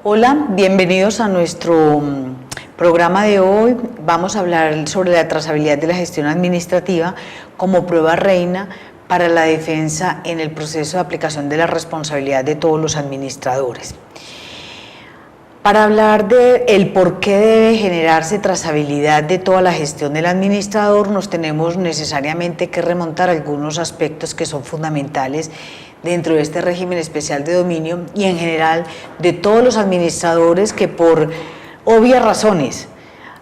Hola, bienvenidos a nuestro programa de hoy. Vamos a hablar sobre la trazabilidad de la gestión administrativa como prueba reina para la defensa en el proceso de aplicación de la responsabilidad de todos los administradores. Para hablar del por qué debe generarse trazabilidad de toda la gestión del administrador, nos tenemos necesariamente que remontar a algunos aspectos que son fundamentales dentro de este régimen especial de dominio y en general de todos los administradores que por obvias razones,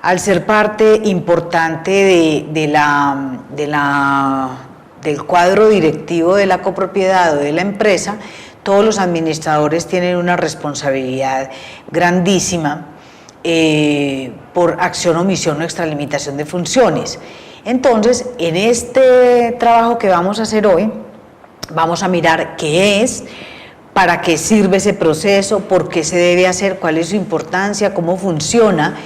al ser parte importante del cuadro directivo de la copropiedad o de la empresa, todos los administradores tienen una responsabilidad grandísima por acción, omisión o extralimitación de funciones. Entonces, en este trabajo que vamos a hacer hoy, vamos a mirar qué es, para qué sirve ese proceso, por qué se debe hacer, cuál es su importancia, cómo funciona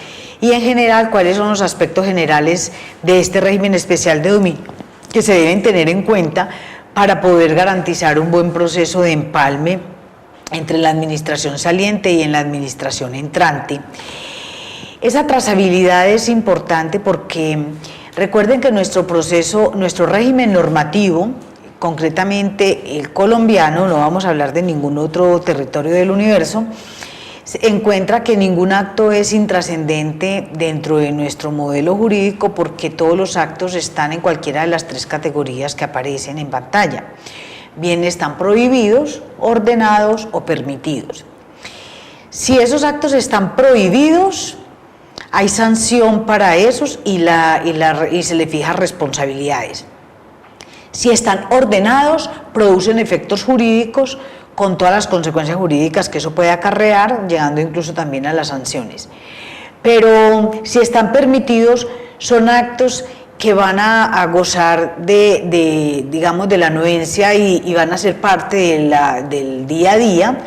y en general cuáles son los aspectos generales de este régimen especial de dominio que se deben tener en cuenta para poder garantizar un buen proceso de empalme entre la administración saliente y en la administración entrante. Esa trazabilidad es importante porque recuerden que nuestro régimen normativo, concretamente el colombiano, no vamos a hablar de ningún otro territorio del universo, encuentra que ningún acto es intrascendente dentro de nuestro modelo jurídico porque todos los actos están en cualquiera de las tres categorías que aparecen en pantalla. Bien están prohibidos, ordenados o permitidos. Si esos actos están prohibidos, hay sanción para esos y se le fija responsabilidades. Si están ordenados, producen efectos jurídicos con todas las consecuencias jurídicas que eso puede acarrear, llegando incluso también a las sanciones. Pero si están permitidos, son actos que van a gozar digamos, de la anuencia y van a ser parte del día a día,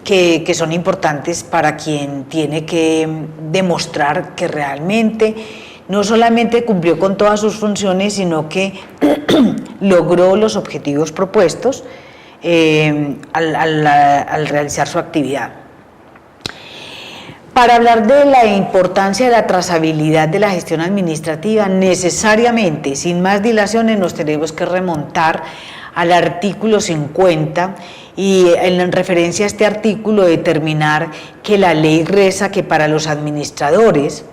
que son importantes para quien tiene que demostrar que realmente no solamente cumplió con todas sus funciones, sino que logró los objetivos propuestos al realizar su actividad. Para hablar de la importancia de la trazabilidad de la gestión administrativa, necesariamente, sin más dilaciones, nos tenemos que remontar al artículo 50 y en referencia a este artículo determinar que la ley reza que para los administradores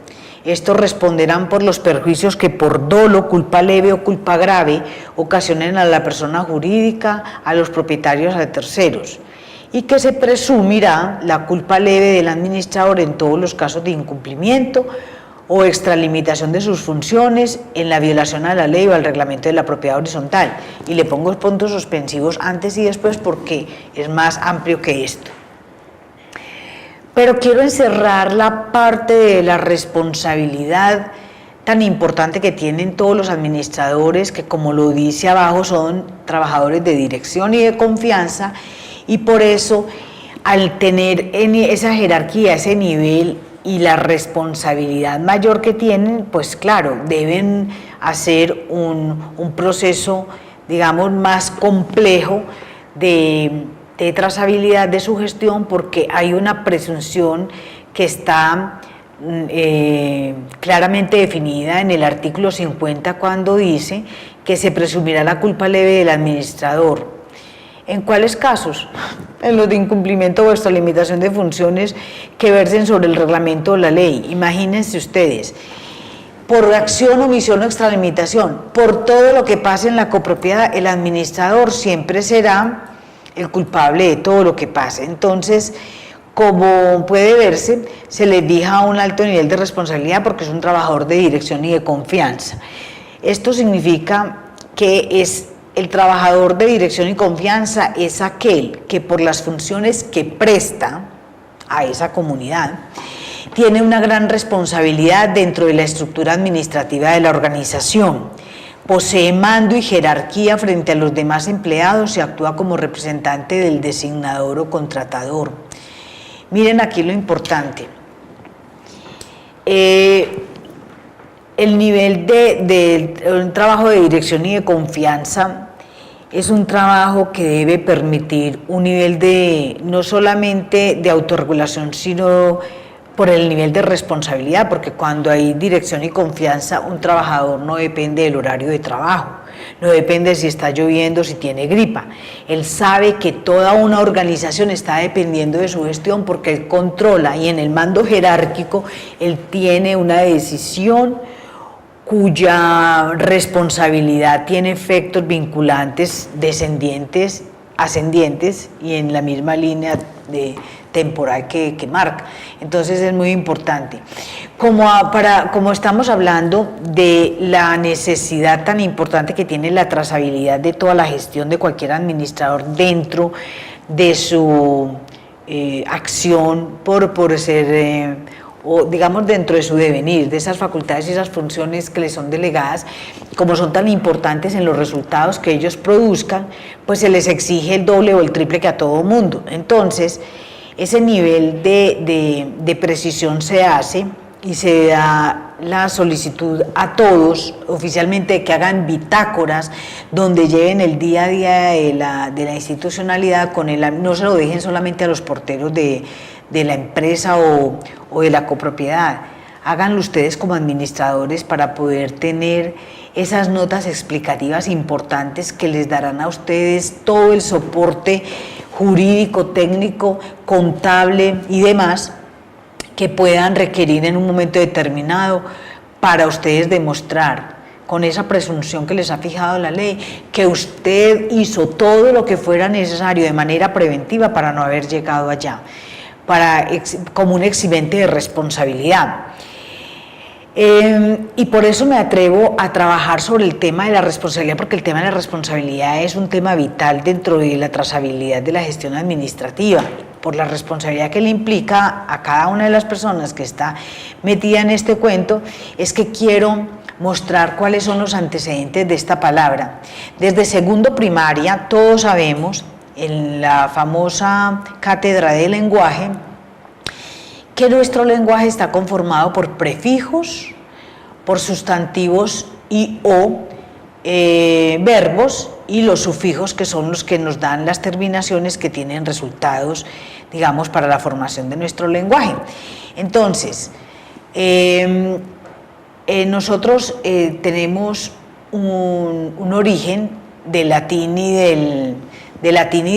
estos responderán por los perjuicios que por dolo, culpa leve o culpa grave ocasionen a la persona jurídica, a los propietarios, a terceros, y que se presumirá la culpa leve del administrador en todos los casos de incumplimiento o extralimitación de sus funciones en la violación a la ley o al reglamento de la propiedad horizontal. Y le pongo puntos suspensivos antes y después porque es más amplio que esto. Pero quiero encerrar la parte de la responsabilidad tan importante que tienen todos los administradores, que como lo dice abajo son trabajadores de dirección y de confianza, y por eso al tener esa jerarquía, ese nivel y la responsabilidad mayor que tienen, pues claro, deben hacer un proceso, digamos, más complejo de trazabilidad de su gestión porque hay una presunción que está claramente definida en el artículo 50 cuando dice que se presumirá la culpa leve del administrador. ¿En cuáles casos? En los de incumplimiento o extralimitación de funciones que versen sobre el reglamento o la ley. Imagínense ustedes, por acción, omisión o extralimitación, por todo lo que pase en la copropiedad, el administrador siempre será el culpable de todo lo que pase. Entonces, como puede verse, se le fija un alto nivel de responsabilidad porque es un trabajador de dirección y de confianza. Esto significa que el trabajador de dirección y confianza es aquel que por las funciones que presta a esa comunidad tiene una gran responsabilidad dentro de la estructura administrativa de la organización. Posee mando y jerarquía frente a los demás empleados y actúa como representante del designador o contratador. Miren aquí lo importante. El nivel de un trabajo de dirección y de confianza es un trabajo que debe permitir un nivel de, no solamente de autorregulación, sino por el nivel de responsabilidad, porque cuando hay dirección y confianza, un trabajador no depende del horario de trabajo, no depende si está lloviendo, si tiene gripa. Él sabe que toda una organización está dependiendo de su gestión porque él controla, y en el mando jerárquico él tiene una decisión cuya responsabilidad tiene efectos vinculantes descendientes, ascendientes y en la misma línea de temporal que marca. Entonces es muy importante. Como estamos hablando de la necesidad tan importante que tiene la trazabilidad de toda la gestión de cualquier administrador dentro de su acción por ser o digamos dentro de su devenir, de esas facultades y esas funciones que les son delegadas, como son tan importantes en los resultados que ellos produzcan, pues se les exige el doble o el triple que a todo mundo. Entonces, ese nivel de precisión se hace y se da la solicitud a todos oficialmente de que hagan bitácoras donde lleven el día a día de la institucionalidad, no se lo dejen solamente a los porteros de la empresa o de la copropiedad. Háganlo ustedes como administradores para poder tener esas notas explicativas importantes que les darán a ustedes todo el soporte jurídico, técnico, contable y demás que puedan requerir en un momento determinado para ustedes demostrar con esa presunción que les ha fijado la ley, que usted hizo todo lo que fuera necesario de manera preventiva para no haber llegado allá, como un eximente de responsabilidad. Y por eso me atrevo a trabajar sobre el tema de la responsabilidad, porque el tema de la responsabilidad es un tema vital dentro de la trazabilidad de la gestión administrativa, por la responsabilidad que le implica a cada una de las personas que está metida en este cuento. Es que quiero mostrar cuáles son los antecedentes de esta palabra. Desde segundo primaria, todos sabemos, en la famosa cátedra de lenguaje, que nuestro lenguaje está conformado por prefijos, por sustantivos y o verbos, y los sufijos, que son los que nos dan las terminaciones que tienen resultados, digamos, para la formación de nuestro lenguaje. Entonces, nosotros tenemos un origen de latín y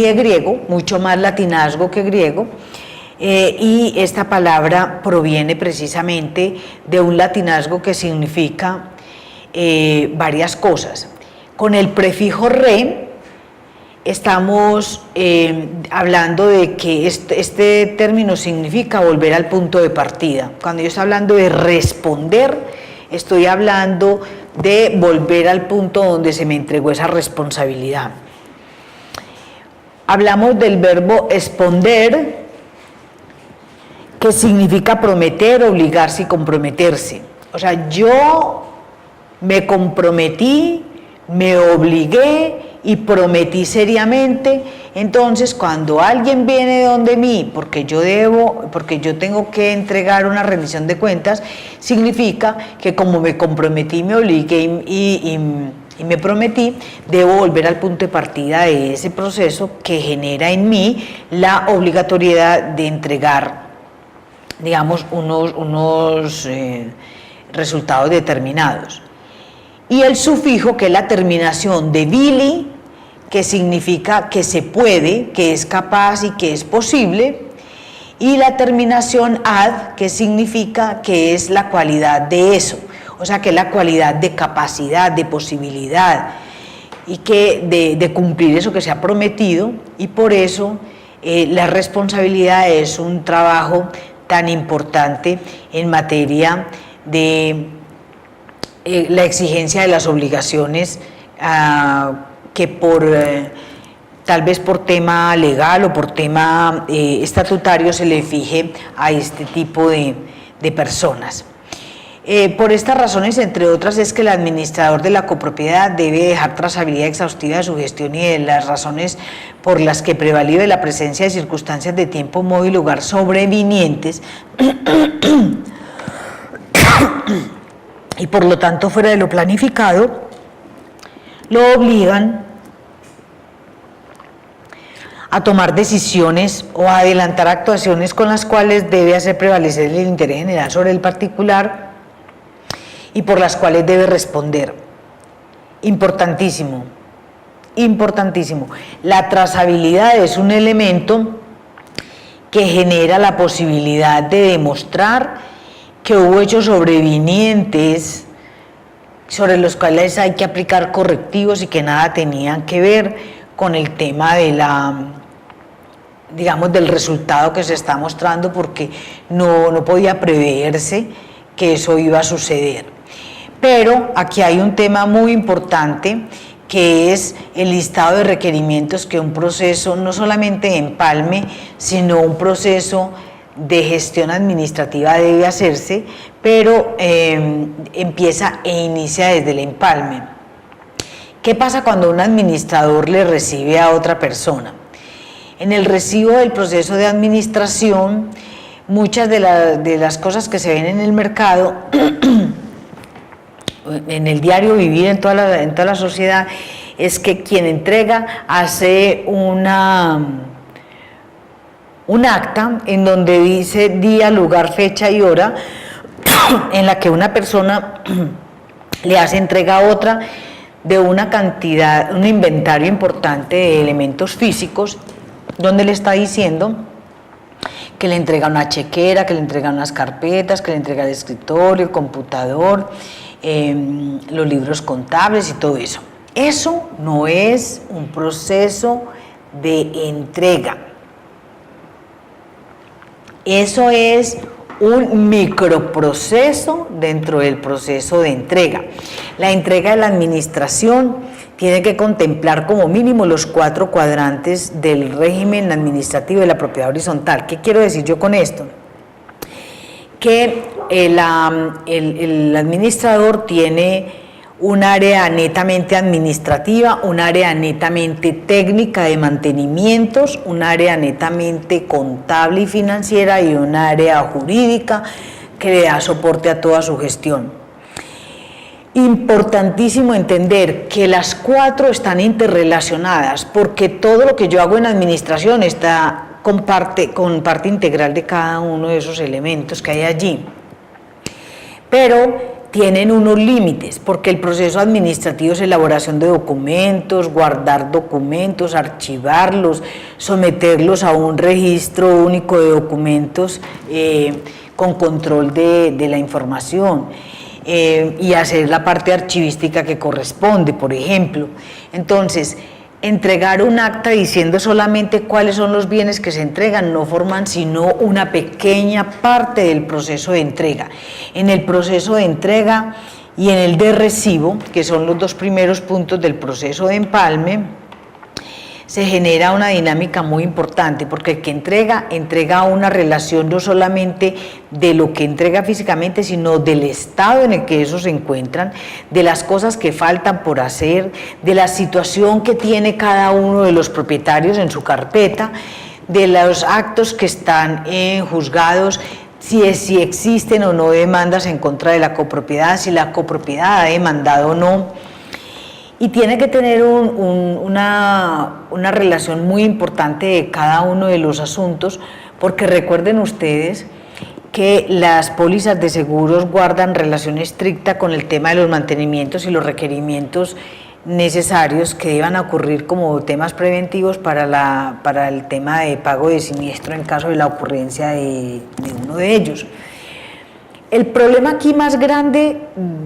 de griego, mucho más latinazgo que griego, y esta palabra proviene precisamente de un latinazgo que significa varias cosas. Con el prefijo re estamos hablando de que este término significa volver al punto de partida. Cuando yo estoy hablando de responder, estoy hablando de volver al punto donde se me entregó esa responsabilidad. Hablamos del verbo esponder, que significa prometer, obligarse y comprometerse. O sea, yo me comprometí, me obligué y prometí seriamente. Entonces, cuando alguien viene donde mí porque yo tengo que entregar una rendición de cuentas, significa que como me comprometí, me obligué y me prometí, debo volver al punto de partida de ese proceso que genera en mí la obligatoriedad de entregar, digamos, unos resultados determinados. Y el sufijo, que es la terminación de bili, que significa que se puede, que es capaz y que es posible, y la terminación ad, que significa que es la cualidad de eso, o sea, que es la cualidad de capacidad, de posibilidad, y que de cumplir eso que se ha prometido. Y por eso la responsabilidad es un trabajo tan importante en materia de la exigencia de las obligaciones que tal vez por tema legal o por tema estatutario se le fije a este tipo de personas. Por estas razones, entre otras, es que el administrador de la copropiedad debe dejar trazabilidad exhaustiva de su gestión y de las razones por las que prevalece la presencia de circunstancias de tiempo, modo y lugar sobrevinientes y por lo tanto fuera de lo planificado, lo obligan a tomar decisiones o a adelantar actuaciones con las cuales debe hacer prevalecer el interés general sobre el particular y por las cuales debe responder. Importantísimo, importantísimo. La trazabilidad es un elemento que genera la posibilidad de demostrar que hubo hechos sobrevinientes sobre los cuales hay que aplicar correctivos y que nada tenían que ver con el tema de digamos, del resultado que se está mostrando, porque no podía preverse que eso iba a suceder. Pero aquí hay un tema muy importante, que es el listado de requerimientos que un proceso, no solamente de empalme, sino un proceso de gestión administrativa debe hacerse, pero empieza e inicia desde el empalme. ¿Qué pasa cuando un administrador le recibe a otra persona? En el recibo del proceso de administración, muchas de las cosas que se ven en el mercado, en el diario vivir, en toda la sociedad, es que quien entrega hace un acta en donde dice día, lugar, fecha y hora, en la que una persona le hace entrega a otra de una cantidad, un inventario importante de elementos físicos, donde le está diciendo que le entrega una chequera, que le entrega unas carpetas, que le entrega el escritorio, el computador, los libros contables y todo eso. Eso no es un proceso de entrega. Eso es un microproceso dentro del proceso de entrega. La entrega de la administración tiene que contemplar como mínimo los 4 cuadrantes del régimen administrativo de la propiedad horizontal. ¿Qué quiero decir yo con esto? Que el administrador tiene un área netamente administrativa, un área netamente técnica de mantenimientos, un área netamente contable y financiera y un área jurídica que le da soporte a toda su gestión. Importantísimo entender que las 4 están interrelacionadas, porque todo lo que yo hago en administración está con parte integral de cada uno de esos elementos que hay allí. Pero tienen unos límites, porque el proceso administrativo es elaboración de documentos, guardar documentos, archivarlos, someterlos a un registro único de documentos con control de la información. Y hacer la parte archivística que corresponde, por ejemplo. Entonces, entregar un acta diciendo solamente cuáles son los bienes que se entregan no forman sino una pequeña parte del proceso de entrega. En el proceso de entrega y en el de recibo, que son los 2 primeros puntos del proceso de empalme, se genera una dinámica muy importante, porque el que entrega una relación no solamente de lo que entrega físicamente, sino del estado en el que esos se encuentran, de las cosas que faltan por hacer, de la situación que tiene cada uno de los propietarios en su carpeta, de los actos que están en juzgados, si existen o no demandas en contra de la copropiedad, si la copropiedad ha demandado o no. Y tiene que tener una relación muy importante de cada uno de los asuntos, porque recuerden ustedes que las pólizas de seguros guardan relación estricta con el tema de los mantenimientos y los requerimientos necesarios que deban ocurrir como temas preventivos para el tema de pago de siniestro en caso de la ocurrencia de uno de ellos. El problema aquí más grande,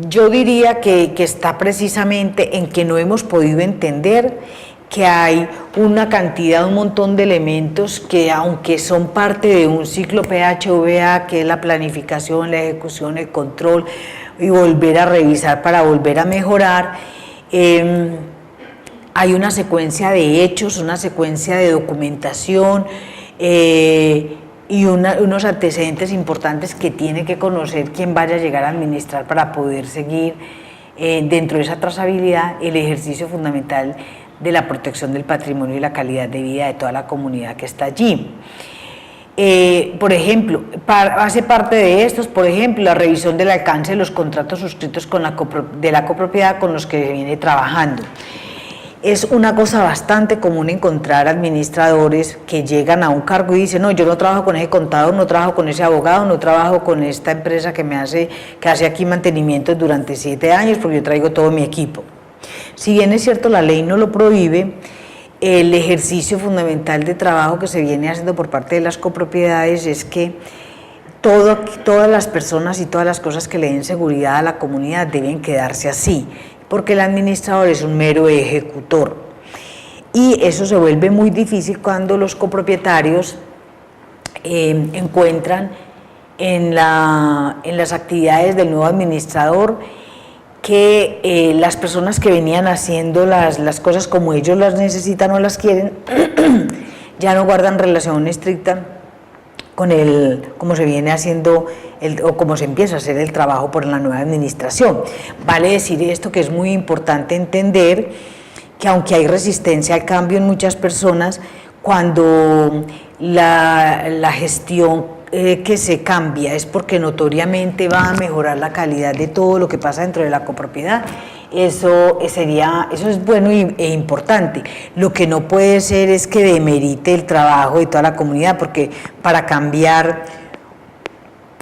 yo diría que está precisamente en que no hemos podido entender que hay una cantidad, un montón de elementos que, aunque son parte de un ciclo PHVA, que es la planificación, la ejecución, el control y volver a revisar para volver a mejorar, hay una secuencia de hechos, una secuencia de documentación, y unos antecedentes importantes que tiene que conocer quien vaya a llegar a administrar para poder seguir dentro de esa trazabilidad el ejercicio fundamental de la protección del patrimonio y la calidad de vida de toda la comunidad que está allí. Por ejemplo, hace parte de estos, por ejemplo, la revisión del alcance de los contratos suscritos de la copropiedad con los que se viene trabajando. Es una cosa bastante común encontrar administradores que llegan a un cargo y dicen, no, yo no trabajo con ese contador, no trabajo con ese abogado, no trabajo con esta empresa que hace aquí mantenimiento durante 7 años porque yo traigo todo mi equipo. Si bien es cierto, la ley no lo prohíbe, el ejercicio fundamental de trabajo que se viene haciendo por parte de las copropiedades es que todas las personas y todas las cosas que le den seguridad a la comunidad deben quedarse así, porque el administrador es un mero ejecutor. Y eso se vuelve muy difícil cuando los copropietarios encuentran en las actividades del nuevo administrador que las personas que venían haciendo las cosas como ellos las necesitan o las quieren, ya no guardan relación estricta con cómo se viene haciendo o cómo se empieza a hacer el trabajo por la nueva administración. Vale decir esto que es muy importante entender que aunque hay resistencia al cambio en muchas personas, cuando la gestión que se cambia es porque notoriamente va a mejorar la calidad de todo lo que pasa dentro de la copropiedad, eso es bueno e importante. Lo que no puede ser es que demerite el trabajo de toda la comunidad, porque para cambiar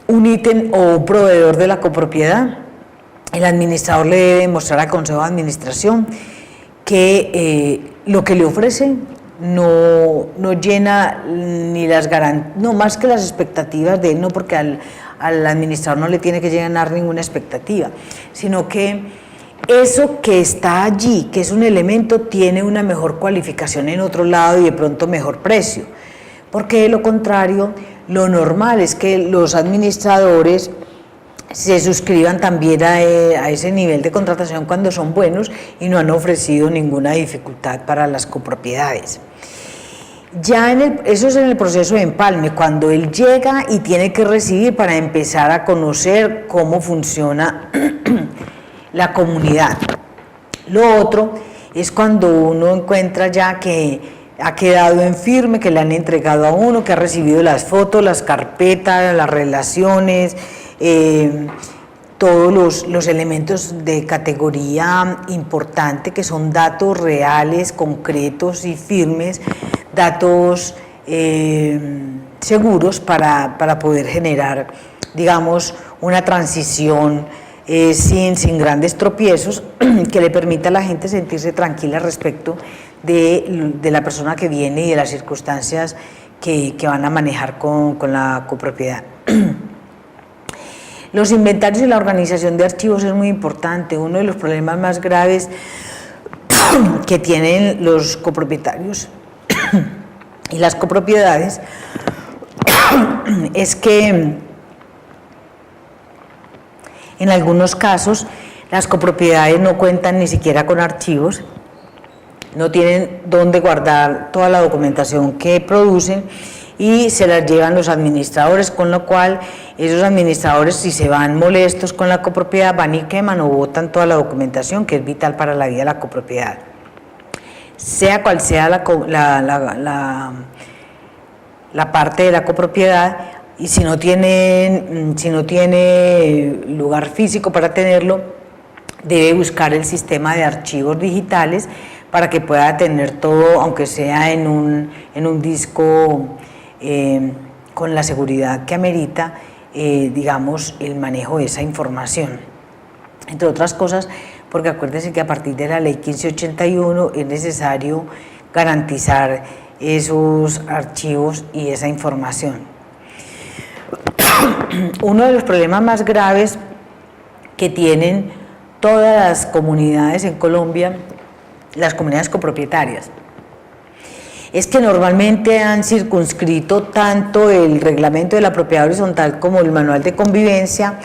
un ítem o un proveedor de la copropiedad, el administrador le debe mostrar al consejo de administración que lo que le ofrece no llena ni las garantías, no más que las expectativas de él, no, porque al administrador no le tiene que llenar ninguna expectativa, sino que eso que está allí, que es un elemento, tiene una mejor cualificación en otro lado y de pronto mejor precio, porque de lo contrario, lo normal es que los administradores se suscriban también a ese nivel de contratación cuando son buenos y no han ofrecido ninguna dificultad para las copropiedades. Ya eso es en el proceso de empalme, cuando él llega y tiene que recibir para empezar a conocer cómo funciona la comunidad. Lo otro es cuando uno encuentra ya que ha quedado en firme, que le han entregado a uno, que ha recibido las fotos, las carpetas, las relaciones, todos los elementos de categoría importante, que son datos reales, concretos y firmes, datos seguros para poder generar, digamos, una transición sin grandes tropiezos, que le permita a la gente sentirse tranquila respecto de la persona que viene y de las circunstancias que van a manejar con la copropiedad. Los inventarios y la organización de archivos es muy importante. Uno de los problemas más graves que tienen los copropietarios y las copropiedades es que en algunos casos las copropiedades no cuentan ni siquiera con archivos, no tienen dónde guardar toda la documentación que producen y se las llevan los administradores, con lo cual esos administradores, si se van molestos con la copropiedad, van y queman o botan toda la documentación que es vital para la vida de la copropiedad. Sea cual sea la parte de la copropiedad, y si no tiene lugar físico para tenerlo, debe buscar el sistema de archivos digitales para que pueda tener todo, aunque sea en un disco con la seguridad que amerita, digamos, el manejo de esa información. Entre otras cosas, porque acuérdense que a partir de la ley 1581 es necesario garantizar esos archivos y esa información. Uno de los problemas más graves que tienen todas las comunidades en Colombia, las comunidades copropietarias, es que normalmente han circunscrito tanto el reglamento de la propiedad horizontal como el manual de convivencia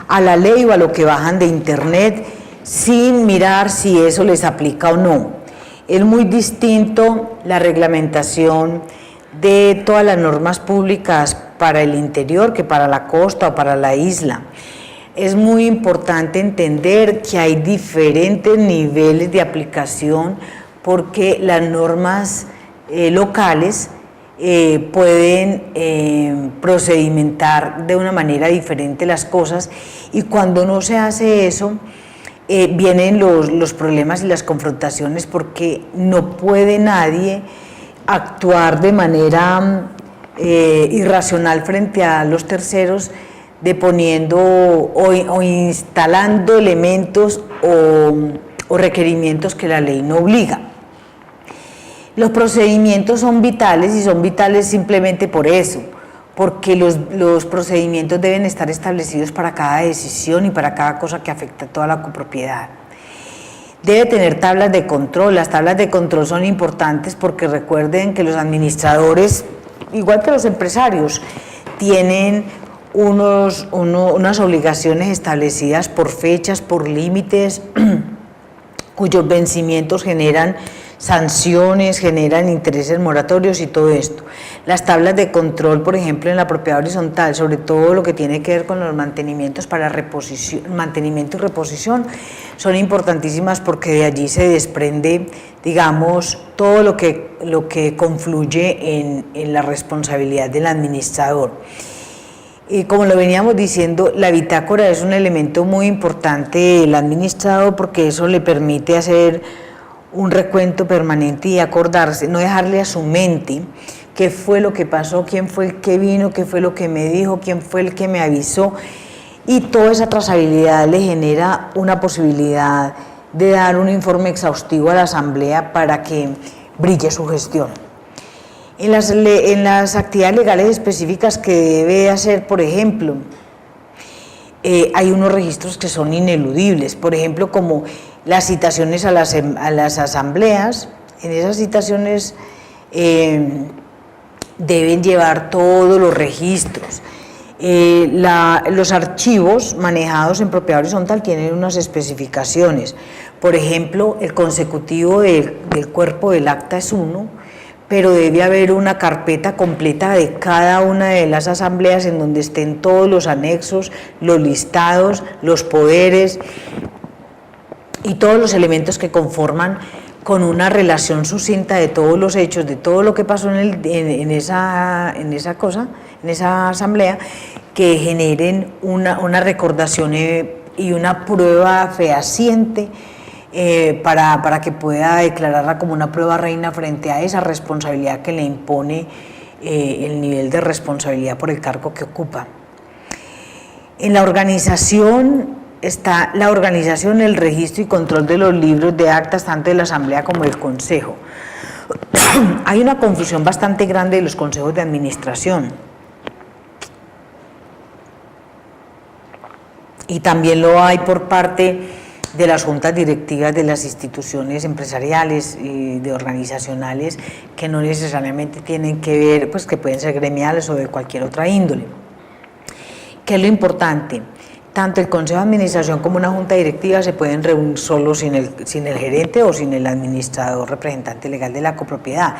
a la ley o a lo que bajan de internet sin mirar si eso les aplica o no. Es muy distinto la reglamentación de todas las normas públicas para el interior que para la costa o para la isla. Es muy importante entender que hay diferentes niveles de aplicación porque las normas locales pueden procedimentar de una manera diferente las cosas, y cuando no se hace eso, vienen los problemas y las confrontaciones, porque no puede nadie actuar de manera irracional frente a los terceros, deponiendo o instalando elementos o requerimientos que la ley no obliga. Los procedimientos son vitales, y son vitales simplemente por eso, porque los procedimientos deben estar establecidos para cada decisión y para cada cosa que afecta a toda la copropiedad. Debe tener tablas de control. Las tablas de control son importantes porque recuerden que los administradores, igual que los empresarios, tienen unas obligaciones establecidas por fechas, por límites, cuyos vencimientos generan sanciones, generan intereses moratorios y todo esto. Las tablas de control, por ejemplo, en la propiedad horizontal, sobre todo lo que tiene que ver con los mantenimientos para mantenimiento y reposición, son importantísimas porque de allí se desprende, digamos, todo lo que confluye en la responsabilidad del administrador. Y como lo veníamos diciendo, la bitácora es un elemento muy importante del administrador, porque eso le permite hacer un recuento permanente y acordarse, no dejarle a su mente qué fue lo que pasó, quién fue el que vino, qué fue lo que me dijo, quién fue el que me avisó, y toda esa trazabilidad le genera una posibilidad de dar un informe exhaustivo a la asamblea para que brille su gestión. En las actividades legales específicas que debe hacer, por ejemplo, hay unos registros que son ineludibles, por ejemplo, como las citaciones a las asambleas. En esas citaciones deben llevar todos los registros. Los archivos manejados en propiedad horizontal tienen unas especificaciones. Por ejemplo, el consecutivo del cuerpo del acta es 1, pero debe haber una carpeta completa de cada una de las asambleas en donde estén todos los anexos, los listados, los poderes y todos los elementos que conforman con una relación sucinta de todos los hechos, de todo lo que pasó en esa asamblea, que generen una recordación y una prueba fehaciente para que pueda declararla como una prueba reina frente a esa responsabilidad que le impone el nivel de responsabilidad por el cargo que ocupa. En la organización está la organización, el registro y control de los libros de actas, tanto de la asamblea como del consejo. Hay una confusión bastante grande de los consejos de administración, y también lo hay por parte de las juntas directivas de las instituciones empresariales y de organizacionales, que no necesariamente tienen que ver, pues que pueden ser gremiales o de cualquier otra índole. ¿Qué es lo importante? Tanto el consejo de administración como una junta directiva se pueden reunir solo sin el gerente o sin el administrador representante legal de la copropiedad.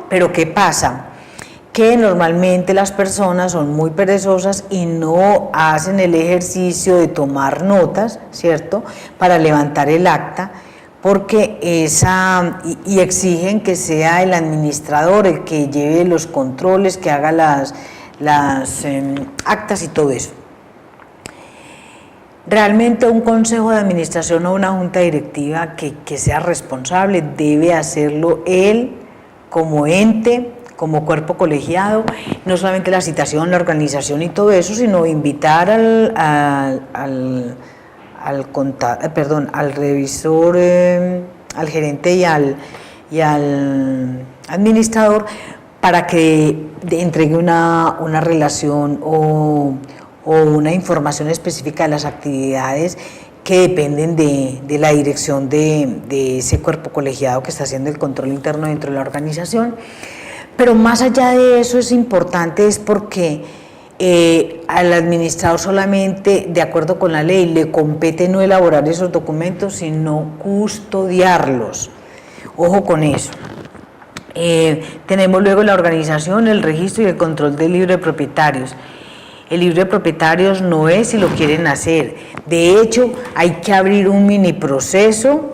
Pero ¿qué pasa? Que normalmente las personas son muy perezosas y no hacen el ejercicio de tomar notas, ¿cierto?, para levantar el acta, porque y exigen que sea el administrador el que lleve los controles, que haga las actas y todo eso. Realmente un consejo de administración o una junta directiva que sea responsable debe hacerlo él como ente, como cuerpo colegiado, no solamente la citación, la organización y todo eso, sino invitar al revisor, al gerente y al administrador, para que entregue una relación o una información específica de las actividades que dependen de la dirección de ese cuerpo colegiado que está haciendo el control interno dentro de la organización. Pero más allá de eso es importante, es porque al administrador solamente, de acuerdo con la ley, le compete no elaborar esos documentos, sino custodiarlos. Ojo con eso. Tenemos luego la organización, el registro y el control del libro de propietarios. El libro de propietarios no es si lo quieren hacer. De hecho, hay que abrir un mini proceso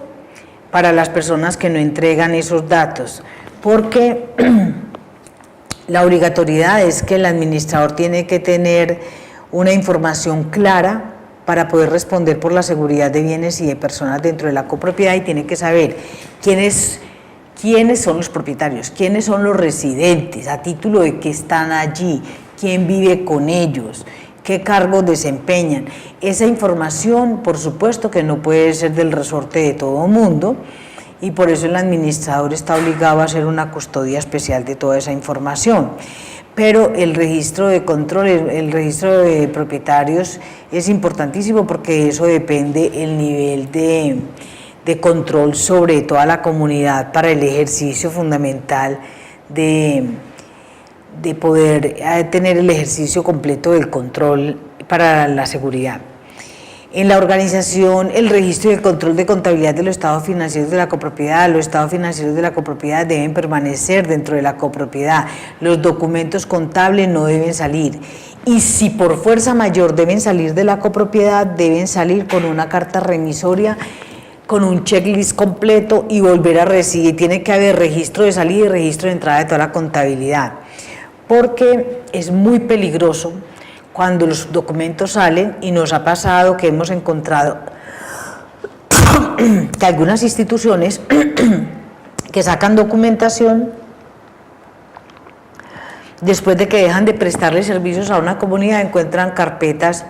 para las personas que no entregan esos datos, porque la obligatoriedad es que el administrador tiene que tener una información clara para poder responder por la seguridad de bienes y de personas dentro de la copropiedad, y tiene que saber quiénes son los propietarios, quiénes son los residentes, a título de qué están allí, quién vive con ellos, qué cargos desempeñan. Esa información, por supuesto, que no puede ser del resorte de todo el mundo, y por eso el administrador está obligado a hacer una custodia especial de toda esa información. Pero el registro de control, el registro de propietarios es importantísimo, porque eso depende el nivel de control sobre toda la comunidad para el ejercicio fundamental de poder tener el ejercicio completo del control para la seguridad. En la organización, el registro y el control de contabilidad de los estados financieros de la copropiedad. Los estados financieros de la copropiedad deben permanecer dentro de la copropiedad. Los documentos contables no deben salir. Y si por fuerza mayor deben salir de la copropiedad, deben salir con una carta remisoria, con un checklist completo, y volver a recibir. Tiene que haber registro de salida y registro de entrada de toda la contabilidad, porque es muy peligroso cuando los documentos salen, y nos ha pasado que hemos encontrado que algunas instituciones que sacan documentación después de que dejan de prestarle servicios a una comunidad, encuentran carpetas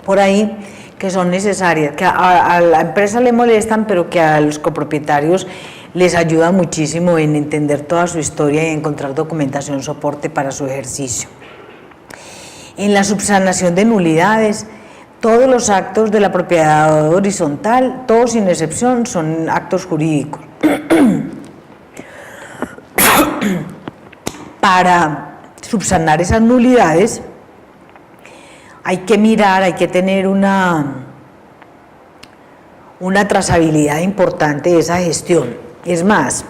por ahí que son necesarias, que a la empresa le molestan, pero que a los copropietarios les ayuda muchísimo en entender toda su historia y encontrar documentación soporte para su ejercicio. En la subsanación de nulidades, todos los actos de la propiedad horizontal, todos sin excepción, son actos jurídicos. Para subsanar esas nulidades hay que mirar, hay que tener una trazabilidad importante de esa gestión. Es más,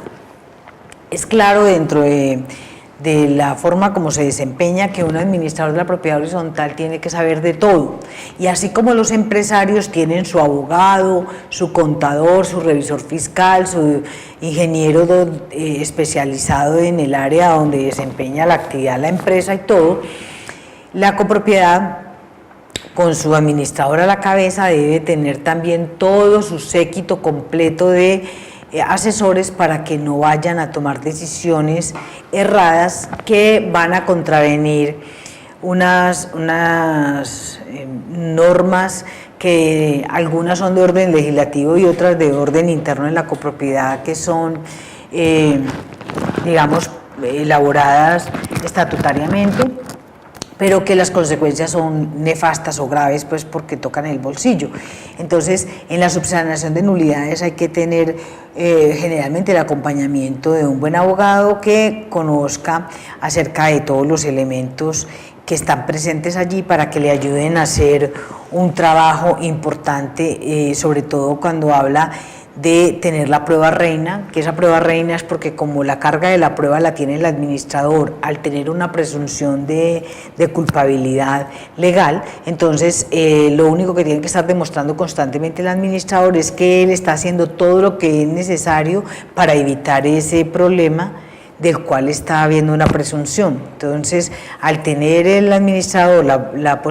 es claro dentro de la forma como se desempeña que un administrador de la propiedad horizontal tiene que saber de todo, y así como los empresarios tienen su abogado, su contador, su revisor fiscal, su ingeniero especializado en el área donde desempeña la actividad la empresa y todo, la copropiedad, con su administrador a la cabeza, debe tener también todo su séquito completo de asesores para que no vayan a tomar decisiones erradas que van a contravenir unas normas, que algunas son de orden legislativo y otras de orden interno en la copropiedad, que son digamos elaboradas estatutariamente, pero que las consecuencias son nefastas o graves, pues porque tocan el bolsillo. Entonces, en la subsanación de nulidades hay que tener generalmente el acompañamiento de un buen abogado que conozca acerca de todos los elementos que están presentes allí, para que le ayuden a hacer un trabajo importante, sobre todo cuando habla de tener la prueba reina, que esa prueba reina es porque como la carga de la prueba la tiene el administrador, al tener una presunción de culpabilidad legal, entonces lo único que tiene que estar demostrando constantemente el administrador es que él está haciendo todo lo que es necesario para evitar ese problema del cual está habiendo una presunción. Entonces, al tener el administrador la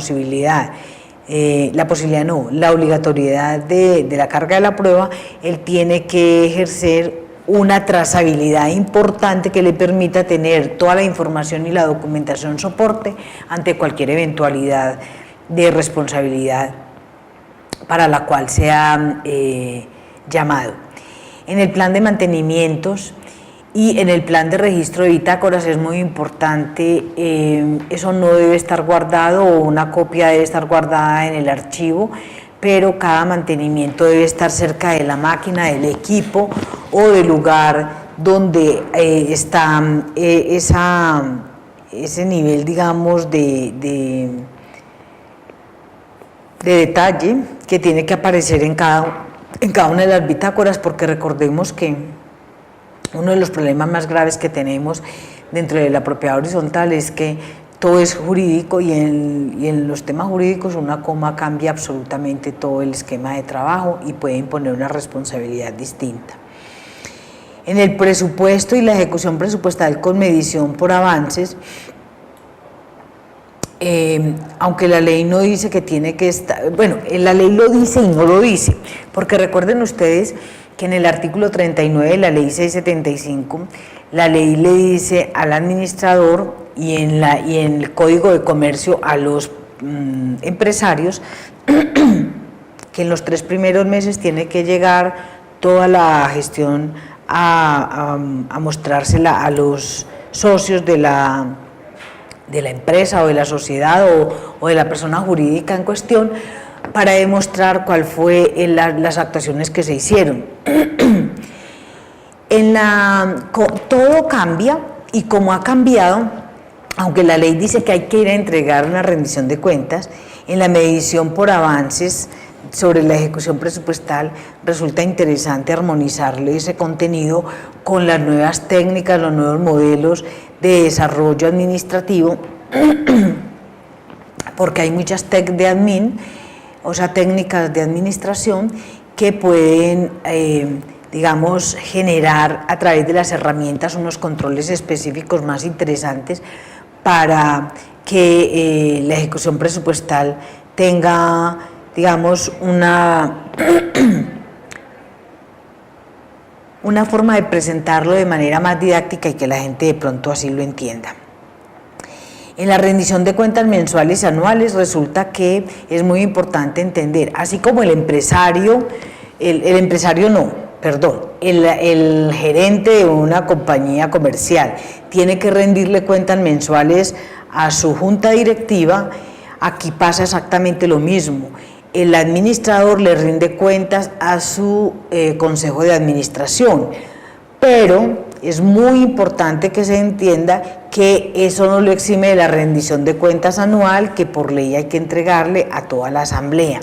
obligatoriedad de la carga de la prueba, él tiene que ejercer una trazabilidad importante que le permita tener toda la información y la documentación soporte ante cualquier eventualidad de responsabilidad para la cual sea llamado. En el plan de mantenimientos y en el plan de registro de bitácoras es muy importante, eso no debe estar guardado, o una copia debe estar guardada en el archivo, pero cada mantenimiento debe estar cerca de la máquina, del equipo o del lugar donde está ese nivel, digamos, de detalle que tiene que aparecer en cada una de las bitácoras, porque recordemos que uno de los problemas más graves que tenemos dentro de la propiedad horizontal es que todo es jurídico, y en los temas jurídicos una coma cambia absolutamente todo el esquema de trabajo y puede imponer una responsabilidad distinta. En el presupuesto y la ejecución presupuestal con medición por avances, aunque la ley no dice que tiene que estar, bueno, la ley lo dice y no lo dice, porque recuerden ustedes que en el artículo 39 de la ley 675, la ley le dice al administrador y en el Código de Comercio a los empresarios que en los 3 primeros meses tiene que llegar toda la gestión a mostrársela a los socios de la empresa o de la sociedad o de la persona jurídica en cuestión, para demostrar cuál fue las actuaciones que se hicieron. Todo cambia, y como ha cambiado, aunque la ley dice que hay que ir a entregar una rendición de cuentas, en la medición por avances sobre la ejecución presupuestal resulta interesante armonizarle ese contenido con las nuevas técnicas, los nuevos modelos de desarrollo administrativo, porque hay muchas técnicas de administración que pueden, digamos, generar a través de las herramientas unos controles específicos más interesantes para que la ejecución presupuestal tenga, digamos, una forma de presentarlo de manera más didáctica y que la gente de pronto así lo entienda. En la rendición de cuentas mensuales y anuales resulta que es muy importante entender, así como el gerente de una compañía comercial tiene que rendirle cuentas mensuales a su junta directiva, aquí pasa exactamente lo mismo. El administrador le rinde cuentas a su consejo de administración, pero es muy importante que se entienda que eso no lo exime de la rendición de cuentas anual, que por ley hay que entregarle a toda la asamblea.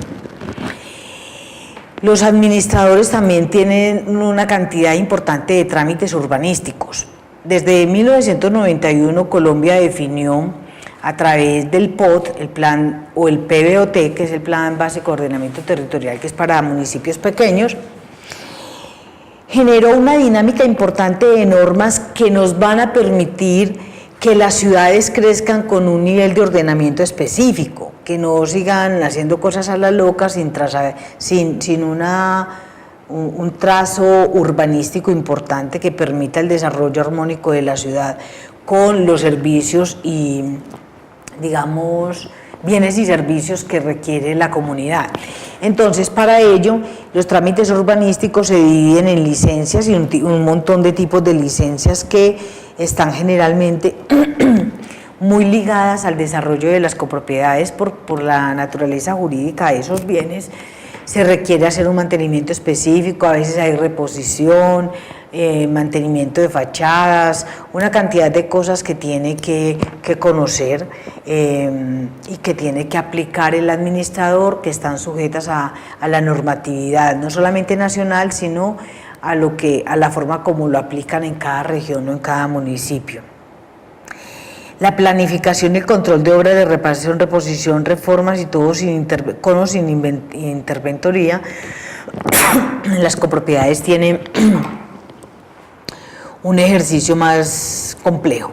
Los administradores también tienen una cantidad importante de trámites urbanísticos. Desde 1991 Colombia definió a través del POT, el plan o el PBOT, que es el Plan Básico de Ordenamiento Territorial, que es para municipios pequeños, generó una dinámica importante de normas que nos van a permitir que las ciudades crezcan con un nivel de ordenamiento específico, que no sigan haciendo cosas a la loca sin un trazo urbanístico importante que permita el desarrollo armónico de la ciudad con los servicios y, digamos, bienes y servicios que requiere la comunidad. Entonces, para ello, los trámites urbanísticos se dividen en licencias y un montón de tipos de licencias que están generalmente muy ligadas al desarrollo de las copropiedades por la naturaleza jurídica de esos bienes. Se requiere hacer un mantenimiento específico, a veces hay reposición, mantenimiento de fachadas, una cantidad de cosas que tiene que conocer y que tiene que aplicar el administrador, que están sujetas a la normatividad, no solamente nacional, sino a la forma como lo aplican en cada región o en cada municipio. La planificación y el control de obras de reparación, reposición, reformas y todo con o sin interventoría, las copropiedades tienen un ejercicio más complejo.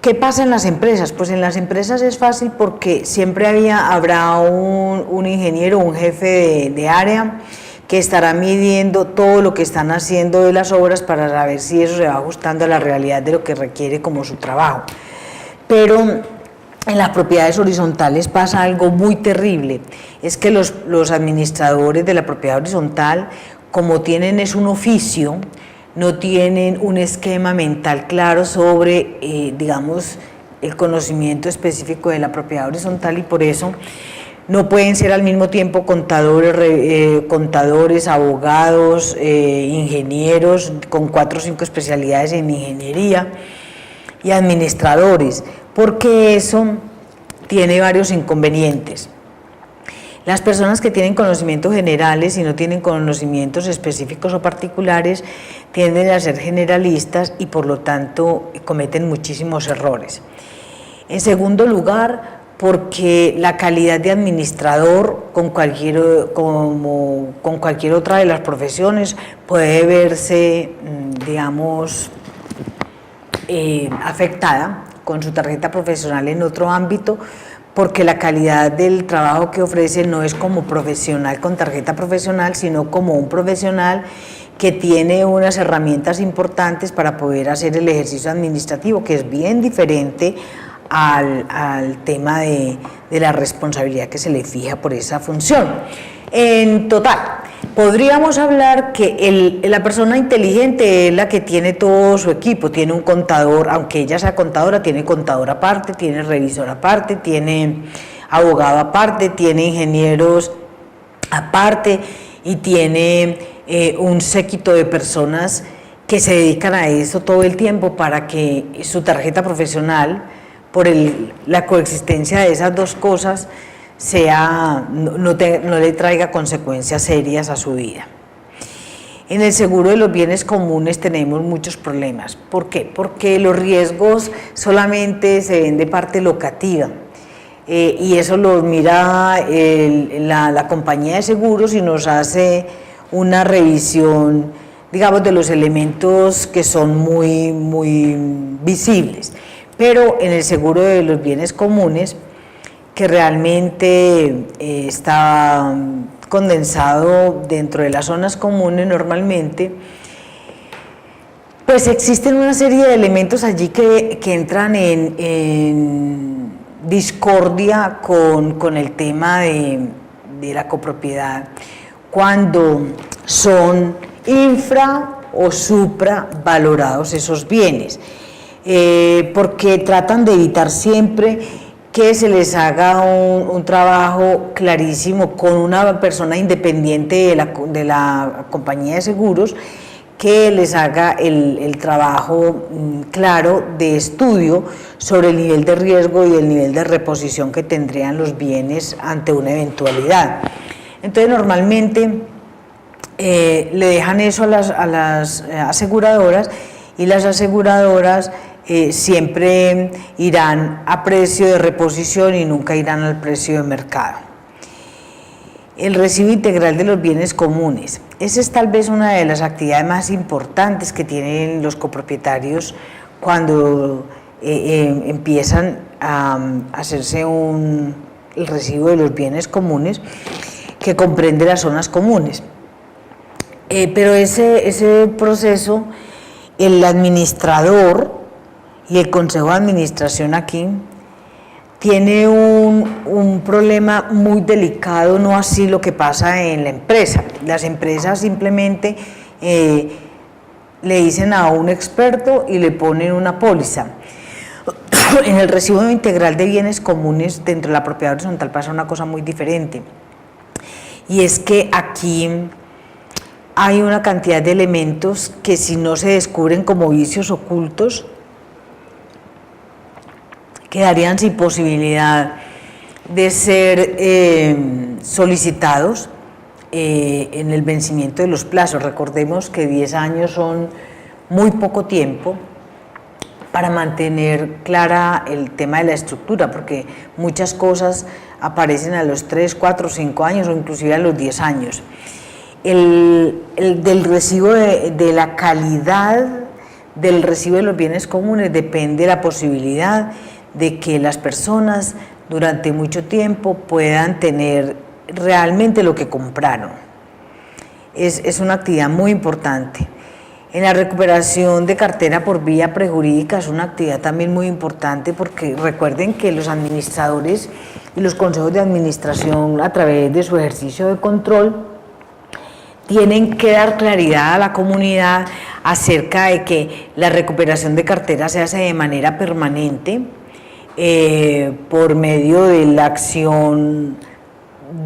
¿Qué pasa en las empresas? Pues en las empresas es fácil porque siempre habrá un ingeniero, un jefe de área que estará midiendo todo lo que están haciendo de las obras para saber si eso se va ajustando a la realidad de lo que requiere como su trabajo. Pero en las propiedades horizontales pasa algo muy terrible, es que los administradores de la propiedad horizontal, como es un oficio, no tienen un esquema mental claro sobre, digamos, el conocimiento específico de la propiedad horizontal, y por eso no pueden ser al mismo tiempo contadores, abogados, ingenieros con 4 o 5 especialidades en ingeniería y administradores, porque eso tiene varios inconvenientes. Las personas que tienen conocimientos generales y no tienen conocimientos específicos o particulares tienden a ser generalistas y por lo tanto cometen muchísimos errores. En segundo lugar, porque la calidad de administrador con cualquier otra de las profesiones puede verse, digamos, afectada con su tarjeta profesional en otro ámbito, porque la calidad del trabajo que ofrece no es como profesional con tarjeta profesional, sino como un profesional que tiene unas herramientas importantes para poder hacer el ejercicio administrativo, que es bien diferente al tema de la responsabilidad que se le fija por esa función. En total, podríamos hablar que la persona inteligente es la que tiene todo su equipo, tiene un contador, aunque ella sea contadora, tiene contador aparte, tiene revisor aparte, tiene abogado aparte, tiene ingenieros aparte y tiene un séquito de personas que se dedican a eso todo el tiempo para que su tarjeta profesional, por la coexistencia de esas dos cosas, no le traiga consecuencias serias a su vida. En el seguro de los bienes comunes tenemos muchos problemas. ¿Por qué? Porque los riesgos solamente se ven de parte locativa. Y eso lo mira la compañía de seguros y nos hace una revisión, digamos, de los elementos que son muy, muy visibles. Pero en el seguro de los bienes comunes, que realmente está condensado dentro de las zonas comunes normalmente, pues existen una serie de elementos allí que entran en discordia con el tema de la copropiedad, cuando son infra o supravalorados esos bienes, porque tratan de evitar siempre que se les haga un trabajo clarísimo con una persona independiente de la compañía de seguros, que les haga el trabajo claro de estudio sobre el nivel de riesgo y el nivel de reposición que tendrían los bienes ante una eventualidad. Entonces normalmente le dejan eso a las aseguradoras, y las aseguradoras siempre irán a precio de reposición y nunca irán al precio de mercado. El recibo integral de los bienes comunes. Esa es tal vez una de las actividades más importantes que tienen los copropietarios cuando empiezan a hacerse el recibo de los bienes comunes, que comprende las zonas comunes. Pero ese proceso, el administrador y el consejo de administración aquí tiene un problema muy delicado, no así lo que pasa en la empresa. Las empresas simplemente le dicen a un experto y le ponen una póliza. En el recibo integral de bienes comunes dentro de la propiedad horizontal pasa una cosa muy diferente, y es que aquí hay una cantidad de elementos que, si no se descubren como vicios ocultos, quedarían sin posibilidad de ser solicitados en el vencimiento de los plazos. Recordemos que 10 años son muy poco tiempo para mantener clara el tema de la estructura, porque muchas cosas aparecen a los 3, 4, 5 años o inclusive a los 10 años. Del recibo de la calidad del recibo de los bienes comunes depende la posibilidad de que las personas durante mucho tiempo puedan tener realmente lo que compraron. Es una actividad muy importante. En la recuperación de cartera por vía prejurídica es una actividad también muy importante, porque recuerden que los administradores y los consejos de administración, a través de su ejercicio de control, tienen que dar claridad a la comunidad acerca de que la recuperación de cartera se hace de manera permanente, por medio de la acción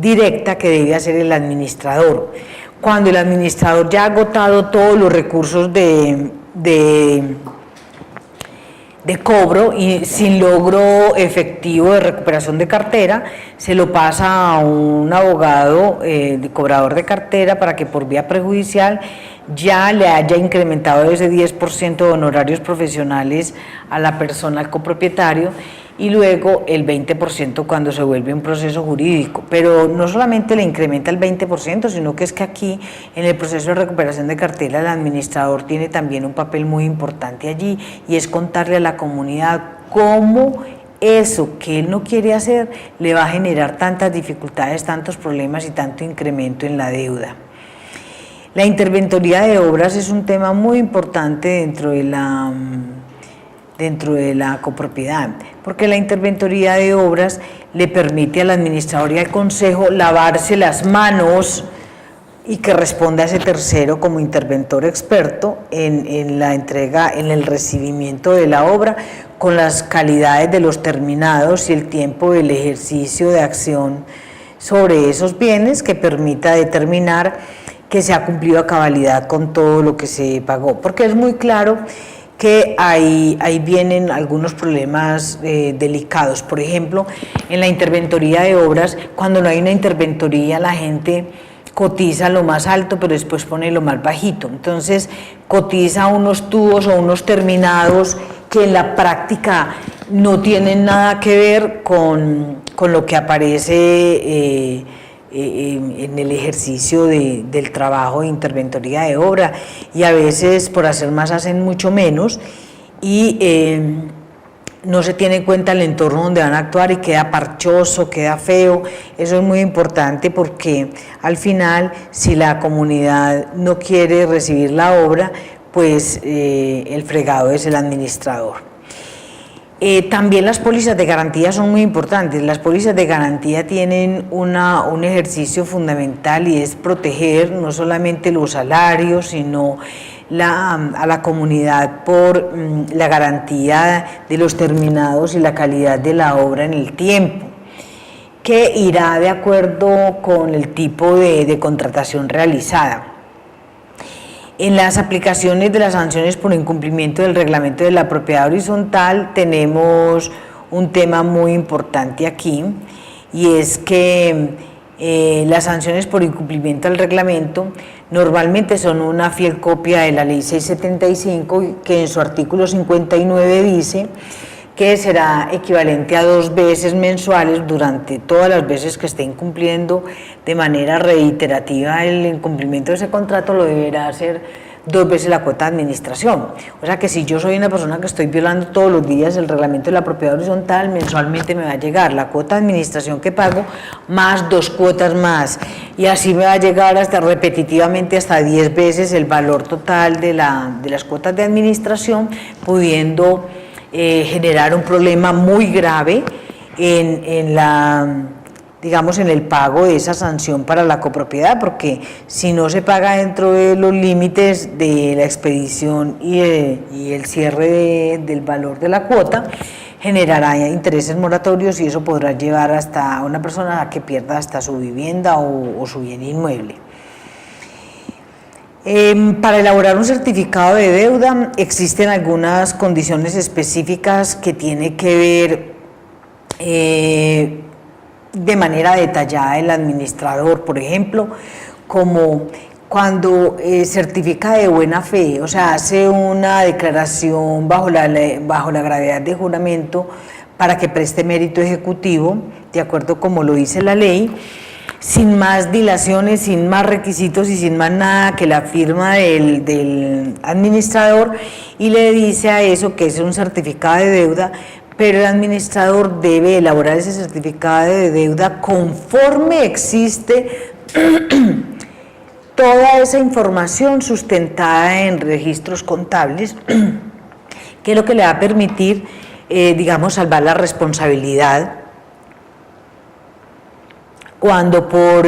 directa que debe hacer el administrador. Cuando el administrador ya ha agotado todos los recursos de cobro y sin logro efectivo de recuperación de cartera, se lo pasa a un abogado de cobrador de cartera para que por vía prejudicial ya le haya incrementado ese 10% de honorarios profesionales a la persona, al copropietario, y luego el 20% cuando se vuelve un proceso jurídico. Pero no solamente le incrementa el 20%, sino que es que aquí, en el proceso de recuperación de cartera, el administrador tiene también un papel muy importante allí, y es contarle a la comunidad cómo eso que él no quiere hacer le va a generar tantas dificultades, tantos problemas y tanto incremento en la deuda. La interventoría de obras es un tema muy importante dentro de la copropiedad, porque la interventoría de obras le permite al administrador y al consejo lavarse las manos y que responda a ese tercero como interventor experto en la entrega, en el recibimiento de la obra, con las calidades de los terminados y el tiempo del ejercicio de acción sobre esos bienes que permita determinar que se ha cumplido a cabalidad con todo lo que se pagó, porque es muy claro que ahí vienen algunos problemas delicados. Por ejemplo, en la interventoría de obras, cuando no hay una interventoría, la gente cotiza lo más alto, pero después pone lo más bajito. Entonces, cotiza unos tubos o unos terminados que en la práctica no tienen nada que ver con lo que aparece en el ejercicio del trabajo de interventoría de obra, y a veces por hacer más hacen mucho menos, y no se tiene en cuenta el entorno donde van a actuar y queda parchoso, queda feo. Eso es muy importante porque al final, si la comunidad no quiere recibir la obra, pues el fregado es el administrador. También las pólizas de garantía son muy importantes. Las pólizas de garantía tienen un ejercicio fundamental, y es proteger no solamente los salarios, sino a la comunidad por la garantía de los terminados y la calidad de la obra en el tiempo, que irá de acuerdo con el tipo de contratación realizada. En las aplicaciones de las sanciones por incumplimiento del reglamento de la propiedad horizontal tenemos un tema muy importante aquí, y es que las sanciones por incumplimiento del reglamento normalmente son una fiel copia de la ley 675, que en su artículo 59 dice que será equivalente a 2 veces mensuales durante todas las veces que esté incumpliendo de manera reiterativa el incumplimiento de ese contrato. Lo deberá hacer 2 veces la cuota de administración. O sea que si yo soy una persona que estoy violando todos los días el reglamento de la propiedad horizontal, mensualmente me va a llegar la cuota de administración que pago más 2 cuotas más, y así me va a llegar hasta repetitivamente hasta 10 veces el valor total de las cuotas de administración, pudiendo generar un problema muy grave digamos, en el pago de esa sanción para la copropiedad, porque si no se paga dentro de los límites de la expedición y el cierre del valor de la cuota, generará intereses moratorios, y eso podrá llevar hasta a una persona a que pierda hasta su vivienda o su bien inmueble. Para elaborar un certificado de deuda existen algunas condiciones específicas que tiene que ver de manera detallada el administrador. Por ejemplo, como cuando certifica de buena fe, o sea, hace una declaración bajo la gravedad de juramento para que preste mérito ejecutivo, de acuerdo como lo dice la ley, sin más dilaciones, sin más requisitos y sin más nada que la firma del administrador, y le dice a eso que es un certificado de deuda, pero el administrador debe elaborar ese certificado de deuda conforme existe toda esa información sustentada en registros contables, que es lo que le va a permitir, digamos, salvar la responsabilidad cuando por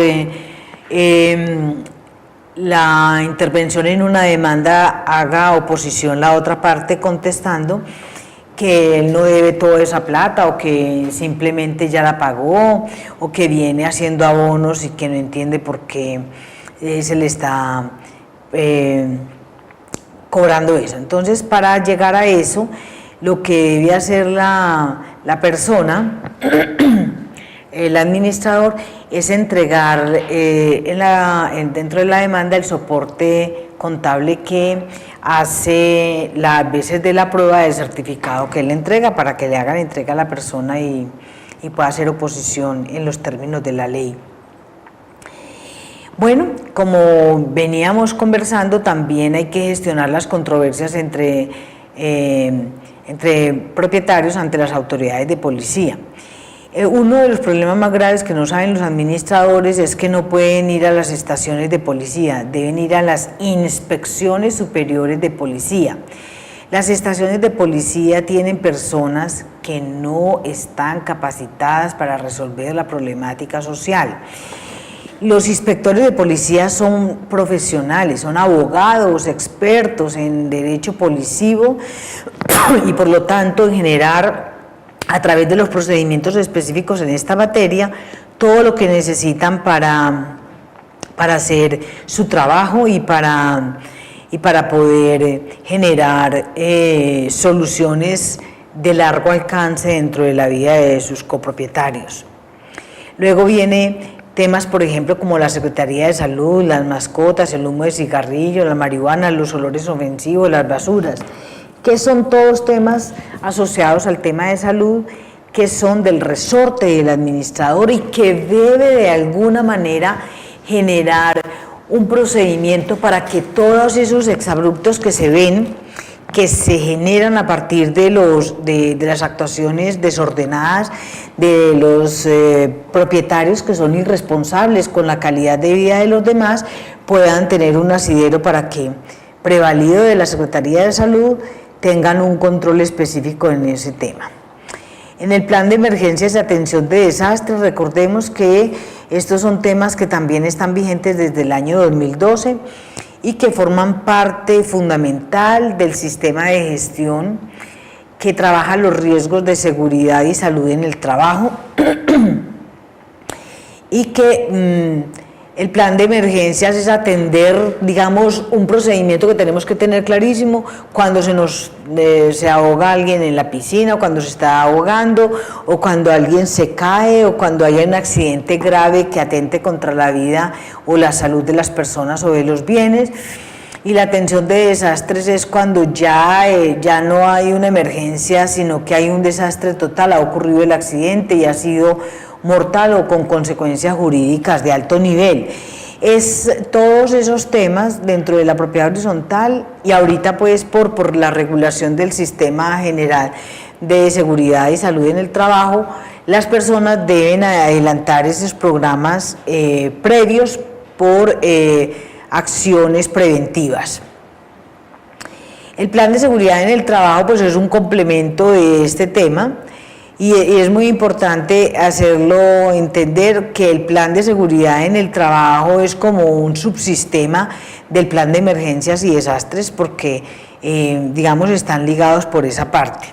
la intervención en una demanda haga oposición la otra parte contestando que él no debe toda esa plata, o que simplemente ya la pagó, o que viene haciendo abonos y que no entiende por qué se le está cobrando eso. Entonces, para llegar a eso, lo que debe hacer la persona, el administrador, es entregar dentro de la demanda el soporte contable que hace las veces de la prueba del certificado que él entrega, para que le hagan entrega a la persona y pueda hacer oposición en los términos de la ley. Bueno, como veníamos conversando, también hay que gestionar las controversias entre el entre propietarios ante las autoridades de policía. Uno de los problemas más graves que no saben los administradores es que no pueden ir a las estaciones de policía, deben ir a las inspecciones superiores de policía. Las estaciones de policía tienen personas que no están capacitadas para resolver la problemática social. Los inspectores de policía son profesionales, son abogados, expertos en derecho policivo y por lo tanto en generar a través de los procedimientos específicos en esta materia todo lo que necesitan para hacer su trabajo y para poder generar soluciones de largo alcance dentro de la vida de sus copropietarios. Luego viene temas, por ejemplo, como la Secretaría de Salud, las mascotas, el humo de cigarrillo, la marihuana, los olores ofensivos, las basuras, que son todos temas asociados al tema de salud, que son del resorte del administrador y que debe de alguna manera generar un procedimiento para que todos esos exabruptos que se ven, que se generan a partir de las actuaciones desordenadas de los propietarios que son irresponsables con la calidad de vida de los demás, puedan tener un asidero para que, prevalido de la Secretaría de Salud, tengan un control específico en ese tema. En el plan de emergencias y atención de desastres, recordemos que estos son temas que también están vigentes desde el año 2012 y que forman parte fundamental del sistema de gestión que trabaja los riesgos de seguridad y salud en el trabajo y que el plan de emergencias es atender, digamos, un procedimiento que tenemos que tener clarísimo cuando se ahoga alguien en la piscina, o cuando se está ahogando, o cuando alguien se cae, o cuando hay un accidente grave que atente contra la vida o la salud de las personas o de los bienes. Y la atención de desastres es cuando ya no hay una emergencia, sino que hay un desastre total, ha ocurrido el accidente y ha sido mortal o con consecuencias jurídicas de alto nivel. Es todos esos temas dentro de la propiedad horizontal y ahorita pues por la regulación del sistema general de seguridad y salud en el trabajo, las personas deben adelantar esos programas previos por acciones preventivas. El plan de seguridad en el trabajo pues es un complemento de este tema. Y es muy importante hacerlo entender que el plan de seguridad en el trabajo es como un subsistema del plan de emergencias y desastres porque, digamos, están ligados por esa parte.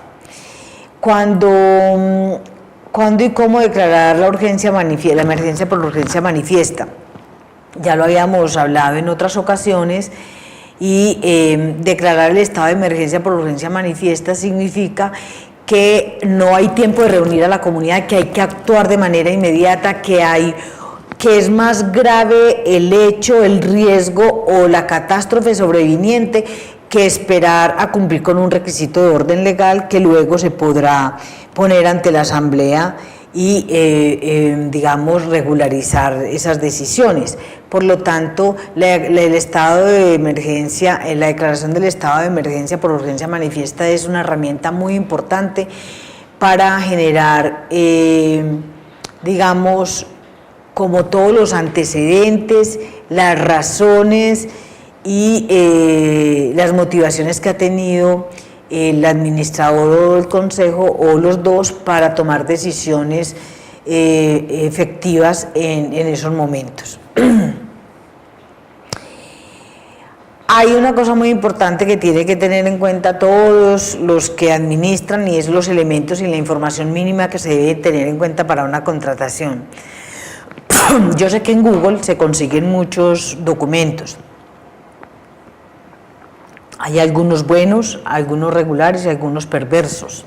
¿Cuándo y cómo declarar la emergencia por urgencia manifiesta? Ya lo habíamos hablado en otras ocasiones. Y declarar el estado de emergencia por urgencia manifiesta significa que no hay tiempo de reunir a la comunidad, que hay que actuar de manera inmediata, que es más grave el hecho, el riesgo o la catástrofe sobreviniente que esperar a cumplir con un requisito de orden legal que luego se podrá poner ante la Asamblea y, digamos, regularizar esas decisiones. Por lo tanto, el estado de emergencia, la declaración del estado de emergencia por urgencia manifiesta es una herramienta muy importante para generar, digamos, como todos los antecedentes, las razones y las motivaciones que ha tenido el administrador o el consejo o los dos para tomar decisiones efectivas en esos momentos. Hay una cosa muy importante que tiene que tener en cuenta todos los que administran y es los elementos y la información mínima que se debe tener en cuenta para una contratación. Yo sé que en Google se consiguen muchos documentos. Hay algunos buenos, algunos regulares y algunos perversos.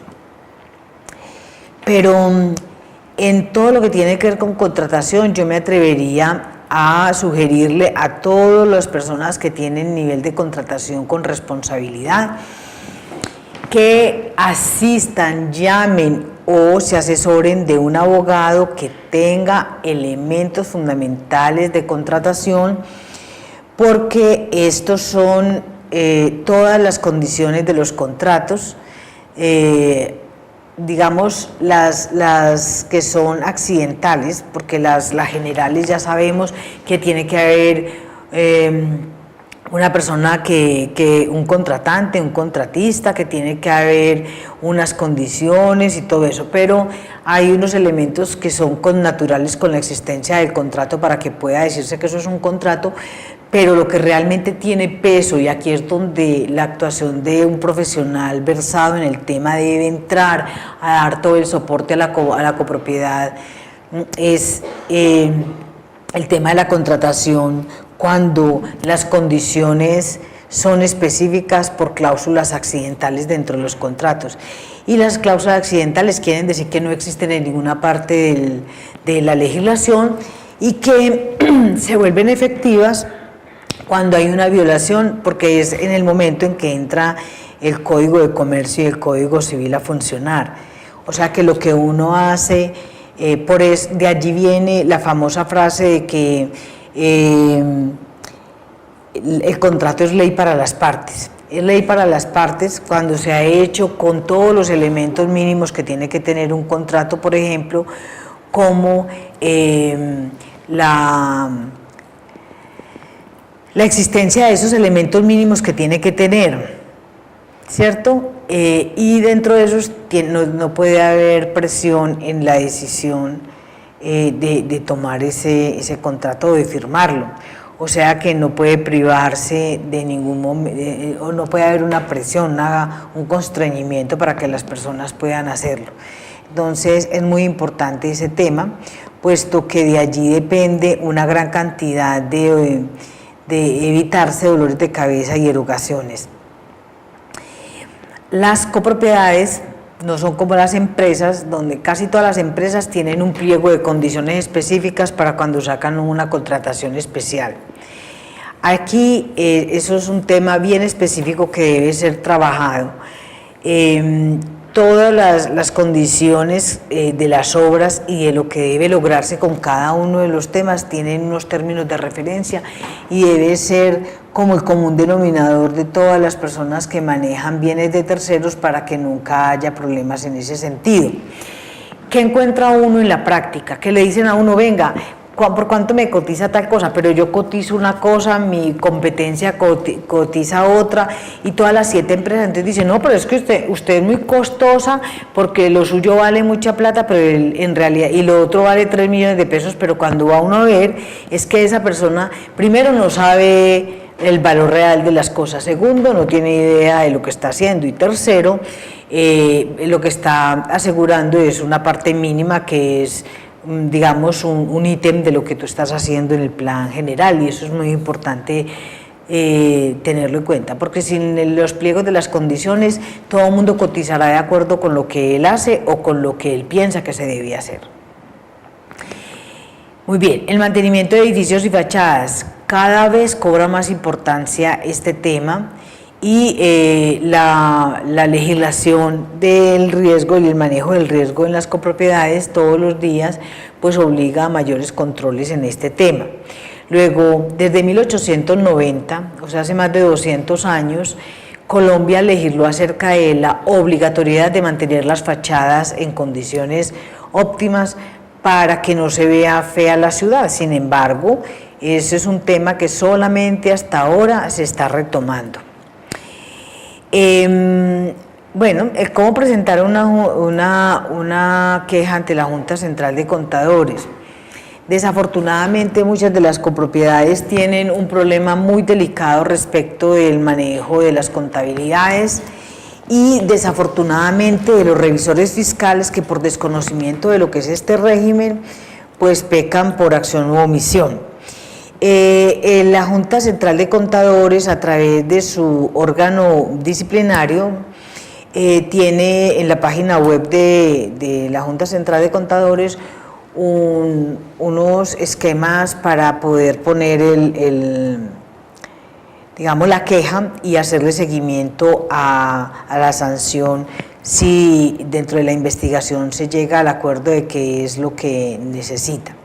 Pero en todo lo que tiene que ver con contratación, yo me atrevería a sugerirle a todas las personas que tienen nivel de contratación con responsabilidad que asistan, llamen o se asesoren de un abogado que tenga elementos fundamentales de contratación, porque estos son todas las condiciones de los contratos digamos, las que son accidentales, porque las generales ya sabemos que tiene que haber una persona un contratante, un contratista, que tiene que haber unas condiciones y todo eso, pero hay unos elementos que son connaturales con la existencia del contrato para que pueda decirse que eso es un contrato, pero lo que realmente tiene peso, y aquí es donde la actuación de un profesional versado en el tema debe entrar a dar todo el soporte a la copropiedad, es el tema de la contratación, cuando las condiciones son específicas por cláusulas accidentales dentro de los contratos. Y las cláusulas accidentales quieren decir que no existen en ninguna parte de la legislación y que se vuelven efectivas cuando hay una violación, porque es en el momento en que entra el Código de Comercio y el Código Civil a funcionar. O sea que lo que uno hace, de allí viene la famosa frase de que el contrato es ley para las partes. Es ley para las partes cuando se ha hecho con todos los elementos mínimos que tiene que tener un contrato, por ejemplo, como la existencia de esos elementos mínimos que tiene que tener, ¿cierto? Y dentro de esos no puede haber presión en la decisión de tomar ese contrato o de firmarlo. O sea que no puede privarse de ningún momento, o no puede haber una presión, un constreñimiento para que las personas puedan hacerlo. Entonces es muy importante ese tema, puesto que de allí depende una gran cantidad de evitarse dolores de cabeza y erogaciones. Las copropiedades no son como las empresas, donde casi todas las empresas tienen un pliego de condiciones específicas para cuando sacan una contratación especial. Aquí eso es un tema bien específico que debe ser trabajado. Todas las condiciones de las obras y de lo que debe lograrse con cada uno de los temas tienen unos términos de referencia y debe ser como el común denominador de todas las personas que manejan bienes de terceros para que nunca haya problemas en ese sentido. ¿Qué encuentra uno en la práctica? Que le dicen a uno, venga, ¿por cuánto me cotiza tal cosa? Pero yo cotizo una cosa, mi competencia cotiza otra, y todas las 7 empresas entonces dicen, no, pero es que usted es muy costosa porque lo suyo vale mucha plata, pero en realidad, y lo otro vale 3 millones de pesos, pero cuando va uno a ver, es que esa persona, primero, no sabe el valor real de las cosas, segundo, no tiene idea de lo que está haciendo, y tercero, lo que está asegurando es una parte mínima que es, digamos, un ítem de lo que tú estás haciendo en el plan general, y eso es muy importante tenerlo en cuenta, porque sin los pliegos de las condiciones todo el mundo cotizará de acuerdo con lo que él hace o con lo que él piensa que se debe hacer. Muy bien, el mantenimiento de edificios y fachadas, cada vez cobra más importancia este tema, y la legislación del riesgo y el manejo del riesgo en las copropiedades todos los días pues obliga a mayores controles en este tema. Luego, desde 1890, o sea, hace más de 200 años, Colombia legisló acerca de la obligatoriedad de mantener las fachadas en condiciones óptimas para que no se vea fea la ciudad. Sin embargo, ese es un tema que solamente hasta ahora se está retomando. Bueno, cómo presentar una queja ante la Junta Central de Contadores. Desafortunadamente, muchas de las copropiedades tienen un problema muy delicado respecto del manejo de las contabilidades y desafortunadamente de los revisores fiscales que por desconocimiento de lo que es este régimen, pues pecan por acción u omisión. La Junta Central de Contadores, a través de su órgano disciplinario, tiene en la página web de la Junta Central de Contadores unos esquemas para poder poner digamos, la queja y hacerle seguimiento a la sanción si dentro de la investigación se llega al acuerdo de qué es lo que necesita.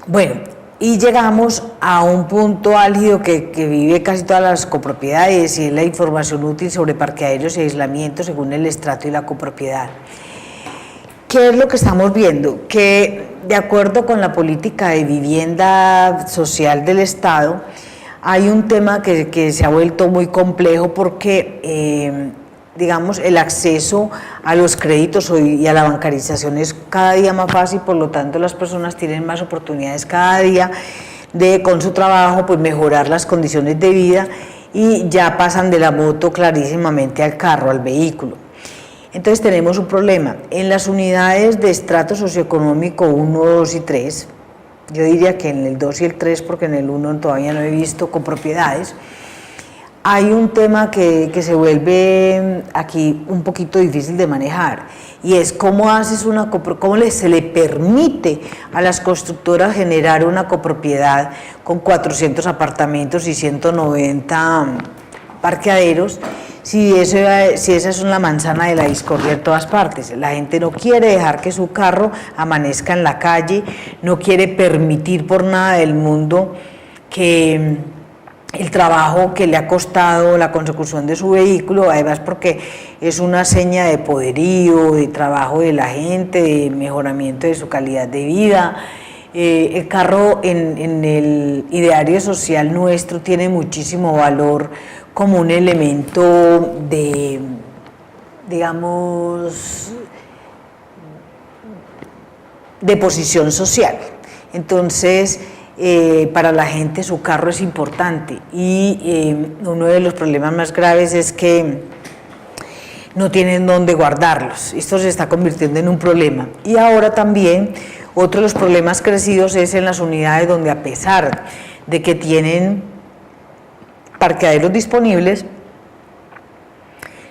Bueno, Y llegamos a un punto álgido que vive casi todas las copropiedades, y es la información útil sobre parqueaderos y aislamiento según el estrato y la copropiedad. ¿Qué es lo que estamos viendo? Que de acuerdo con la política de vivienda social del Estado, hay un tema que se ha vuelto muy complejo porque, digamos, el acceso a los créditos y a la bancarización es cada día más fácil, por lo tanto las personas tienen más oportunidades cada día de, con su trabajo, pues mejorar las condiciones de vida, y ya pasan de la moto clarísimamente al carro, al vehículo. Entonces tenemos un problema. En las unidades de estrato socioeconómico 1, 2 y 3, yo diría que en el 2 y el 3, porque en el 1 todavía no he visto copropiedades, hay un tema que se vuelve aquí un poquito difícil de manejar, y es cómo se le permite a las constructoras generar una copropiedad con 400 apartamentos y 190 parqueaderos, si esa es una manzana de la discordia en todas partes. La gente no quiere dejar que su carro amanezca en la calle, no quiere permitir por nada del mundo que el trabajo que le ha costado la consecución de su vehículo, además porque es una seña de poderío, de trabajo de la gente, de mejoramiento de su calidad de vida. El carro en el ideario social nuestro tiene muchísimo valor como un elemento de, digamos, de posición social. Entonces, para la gente su carro es importante, y uno de los problemas más graves es que no tienen dónde guardarlos. Esto se está convirtiendo en un problema. Y ahora también otro de los problemas crecidos es en las unidades donde, a pesar de que tienen parqueaderos disponibles,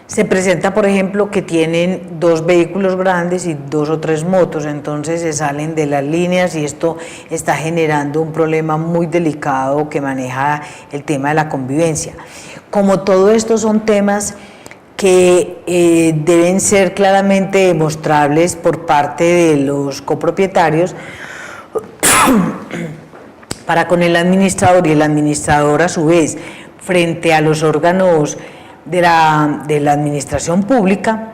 se presenta, por ejemplo, que tienen 2 vehículos grandes y 2 o 3 motos, entonces se salen de las líneas, y esto está generando un problema muy delicado que maneja el tema de la convivencia. Como todo esto son temas que deben ser claramente demostrables por parte de los copropietarios para con el administrador, y el administrador a su vez frente a los órganos de la administración pública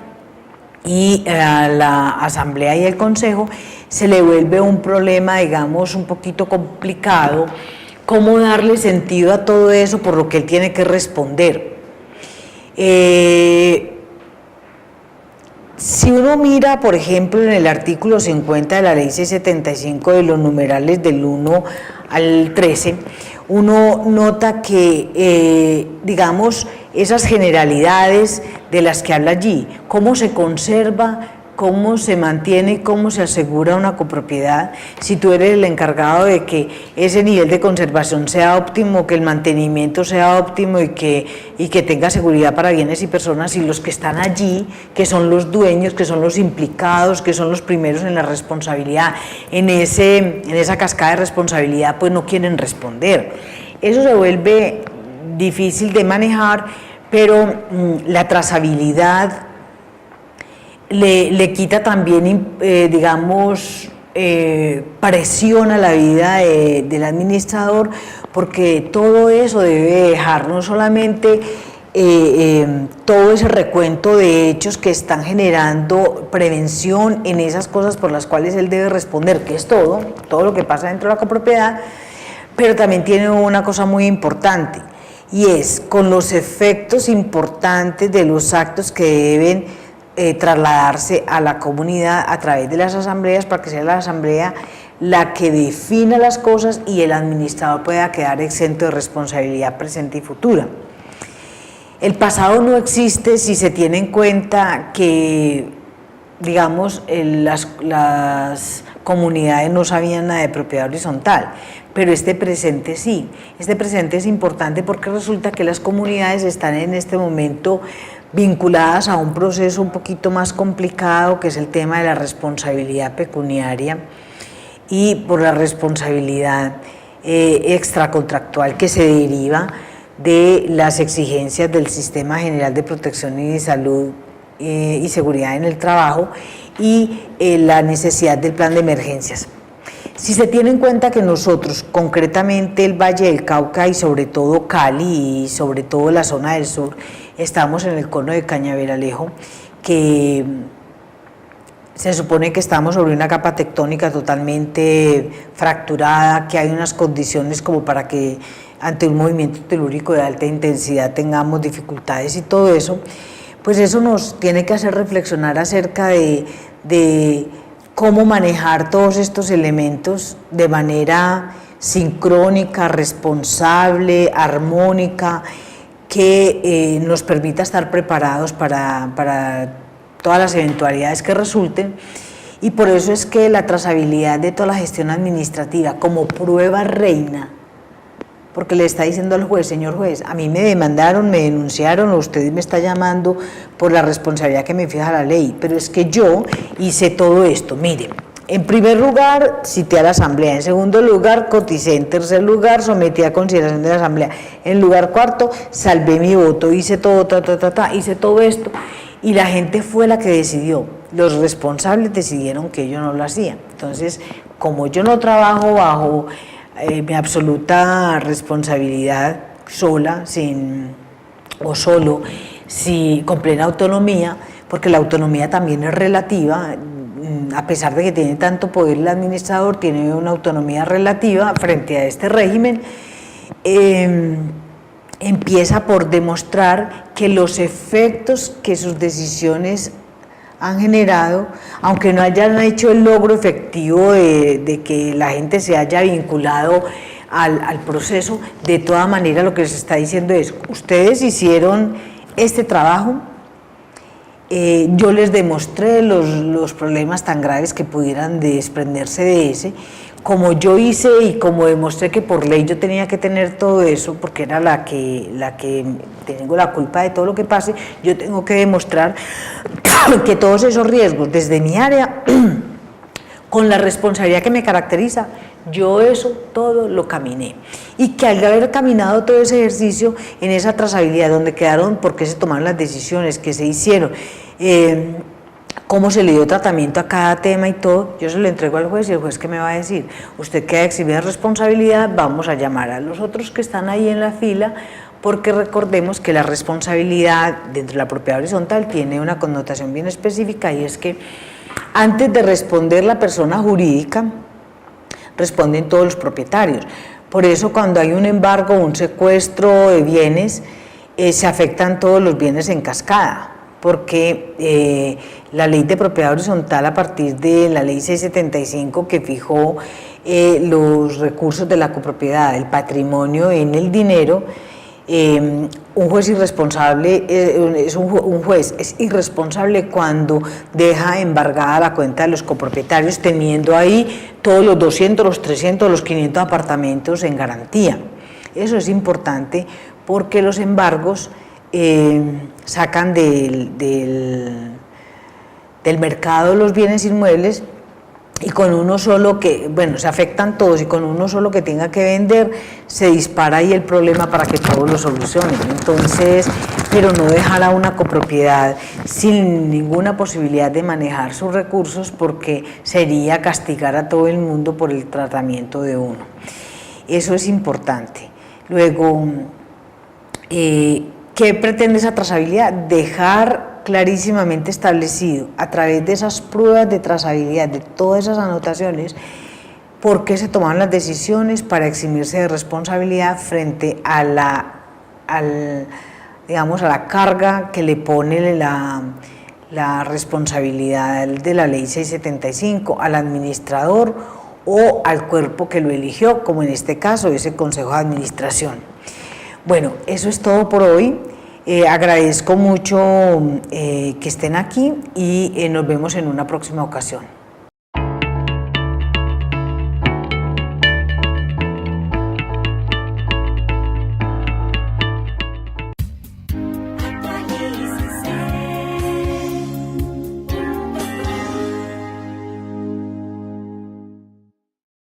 y a la asamblea y el consejo, se le vuelve un problema, digamos, un poquito complicado, cómo darle sentido a todo eso por lo que él tiene que responder. Si uno mira, por ejemplo, en el artículo 50 de la ley 675, de los numerales del 1 al 13, uno nota que, digamos, esas generalidades de las que habla allí, cómo se conserva, cómo se mantiene, cómo se asegura una copropiedad, si tú eres el encargado de que ese nivel de conservación sea óptimo, que el mantenimiento sea óptimo y que tenga seguridad para bienes y personas, y los que están allí, que son los dueños, que son los implicados, que son los primeros en la responsabilidad, en esa cascada de responsabilidad, pues no quieren responder. Eso se vuelve difícil de manejar, pero la trazabilidad le quita también, digamos, presión a la vida del administrador, porque todo eso debe dejar no solamente todo ese recuento de hechos que están generando prevención en esas cosas por las cuales él debe responder, que es todo lo que pasa dentro de la copropiedad, pero también tiene una cosa muy importante, y es con los efectos importantes de los actos que deben trasladarse a la comunidad a través de las asambleas, para que sea la asamblea la que defina las cosas y el administrador pueda quedar exento de responsabilidad presente y futura. El pasado no existe si se tiene en cuenta que, digamos, las comunidades no sabían nada de propiedad horizontal, pero este presente sí. Este presente es importante porque resulta que las comunidades están en este momento vinculadas a un proceso un poquito más complicado, que es el tema de la responsabilidad pecuniaria y por la responsabilidad extracontractual que se deriva de las exigencias del Sistema General de Protección y de Salud y Seguridad en el Trabajo, y la necesidad del plan de emergencias. Si se tiene en cuenta que nosotros, concretamente el Valle del Cauca y sobre todo Cali y sobre todo la zona del sur, estamos en el cono de Cañaveralejo, que se supone que estamos sobre una capa tectónica totalmente fracturada, que hay unas condiciones como para que ante un movimiento telúrico de alta intensidad tengamos dificultades y todo eso, pues eso nos tiene que hacer reflexionar acerca de cómo manejar todos estos elementos de manera sincrónica, responsable, armónica, que nos permita estar preparados para todas las eventualidades que resulten. Y por eso es que la trazabilidad de toda la gestión administrativa como prueba reina, porque le está diciendo al juez, señor juez, a mí me demandaron, me denunciaron, o usted me está llamando por la responsabilidad que me fija la ley, pero es que yo hice todo esto. Mire, en primer lugar cité a la asamblea, en segundo lugar coticé, en tercer lugar sometí a consideración de la asamblea, en lugar cuarto salvé mi voto, hice todo, hice todo esto, y la gente fue la que decidió. Los responsables decidieron que yo no lo hacía. Entonces, como yo no trabajo bajo mi absoluta responsabilidad sola, con plena autonomía, porque la autonomía también es relativa, a pesar de que tiene tanto poder el administrador, tiene una autonomía relativa frente a este régimen, empieza por demostrar que los efectos que sus decisiones han generado, aunque no hayan hecho el logro efectivo de que la gente se haya vinculado al proceso, de toda manera lo que se está diciendo es, ustedes hicieron este trabajo, yo les demostré los problemas tan graves que pudieran desprenderse de ese, como yo hice y como demostré que por ley yo tenía que tener todo eso, porque era la que tengo la culpa de todo lo que pase, yo tengo que demostrar que todos esos riesgos desde mi área, con la responsabilidad que me caracteriza, yo eso todo lo caminé. Y que al haber caminado todo ese ejercicio en esa trazabilidad, donde quedaron, por qué se tomaron las decisiones que se hicieron, cómo se le dio tratamiento a cada tema y todo, yo se lo entrego al juez y el juez ¿qué me va a decir? Usted queda exhibida de responsabilidad, vamos a llamar a los otros que están ahí en la fila, porque recordemos que la responsabilidad dentro de la propiedad horizontal tiene una connotación bien específica, y es que antes de responder la persona jurídica, responden todos los propietarios. Por eso cuando hay un embargo o un secuestro de bienes, se afectan todos los bienes en cascada, porque la ley de propiedad horizontal, a partir de la ley 675 que fijó los recursos de la copropiedad, el patrimonio en el dinero, un juez irresponsable un juez es irresponsable cuando deja embargada la cuenta de los copropietarios, teniendo ahí todos los 200, los 300, los 500 apartamentos en garantía. Eso es importante porque los embargos sacan del mercado los bienes inmuebles, y con uno solo se afectan todos, y con uno solo que tenga que vender, se dispara ahí el problema para que todos lo solucionen. Entonces, pero no dejar a una copropiedad sin ninguna posibilidad de manejar sus recursos, porque sería castigar a todo el mundo por el tratamiento de uno. Eso es importante. Luego, ¿qué pretende esa trazabilidad? Dejar clarísimamente establecido a través de esas pruebas de trazabilidad, de todas esas anotaciones, por qué se tomaron las decisiones para eximirse de responsabilidad frente a la carga que le pone la responsabilidad de la ley 675 al administrador o al cuerpo que lo eligió, como en este caso ese Consejo de Administración. Bueno, eso es todo por hoy. Agradezco mucho que estén aquí y nos vemos en una próxima ocasión.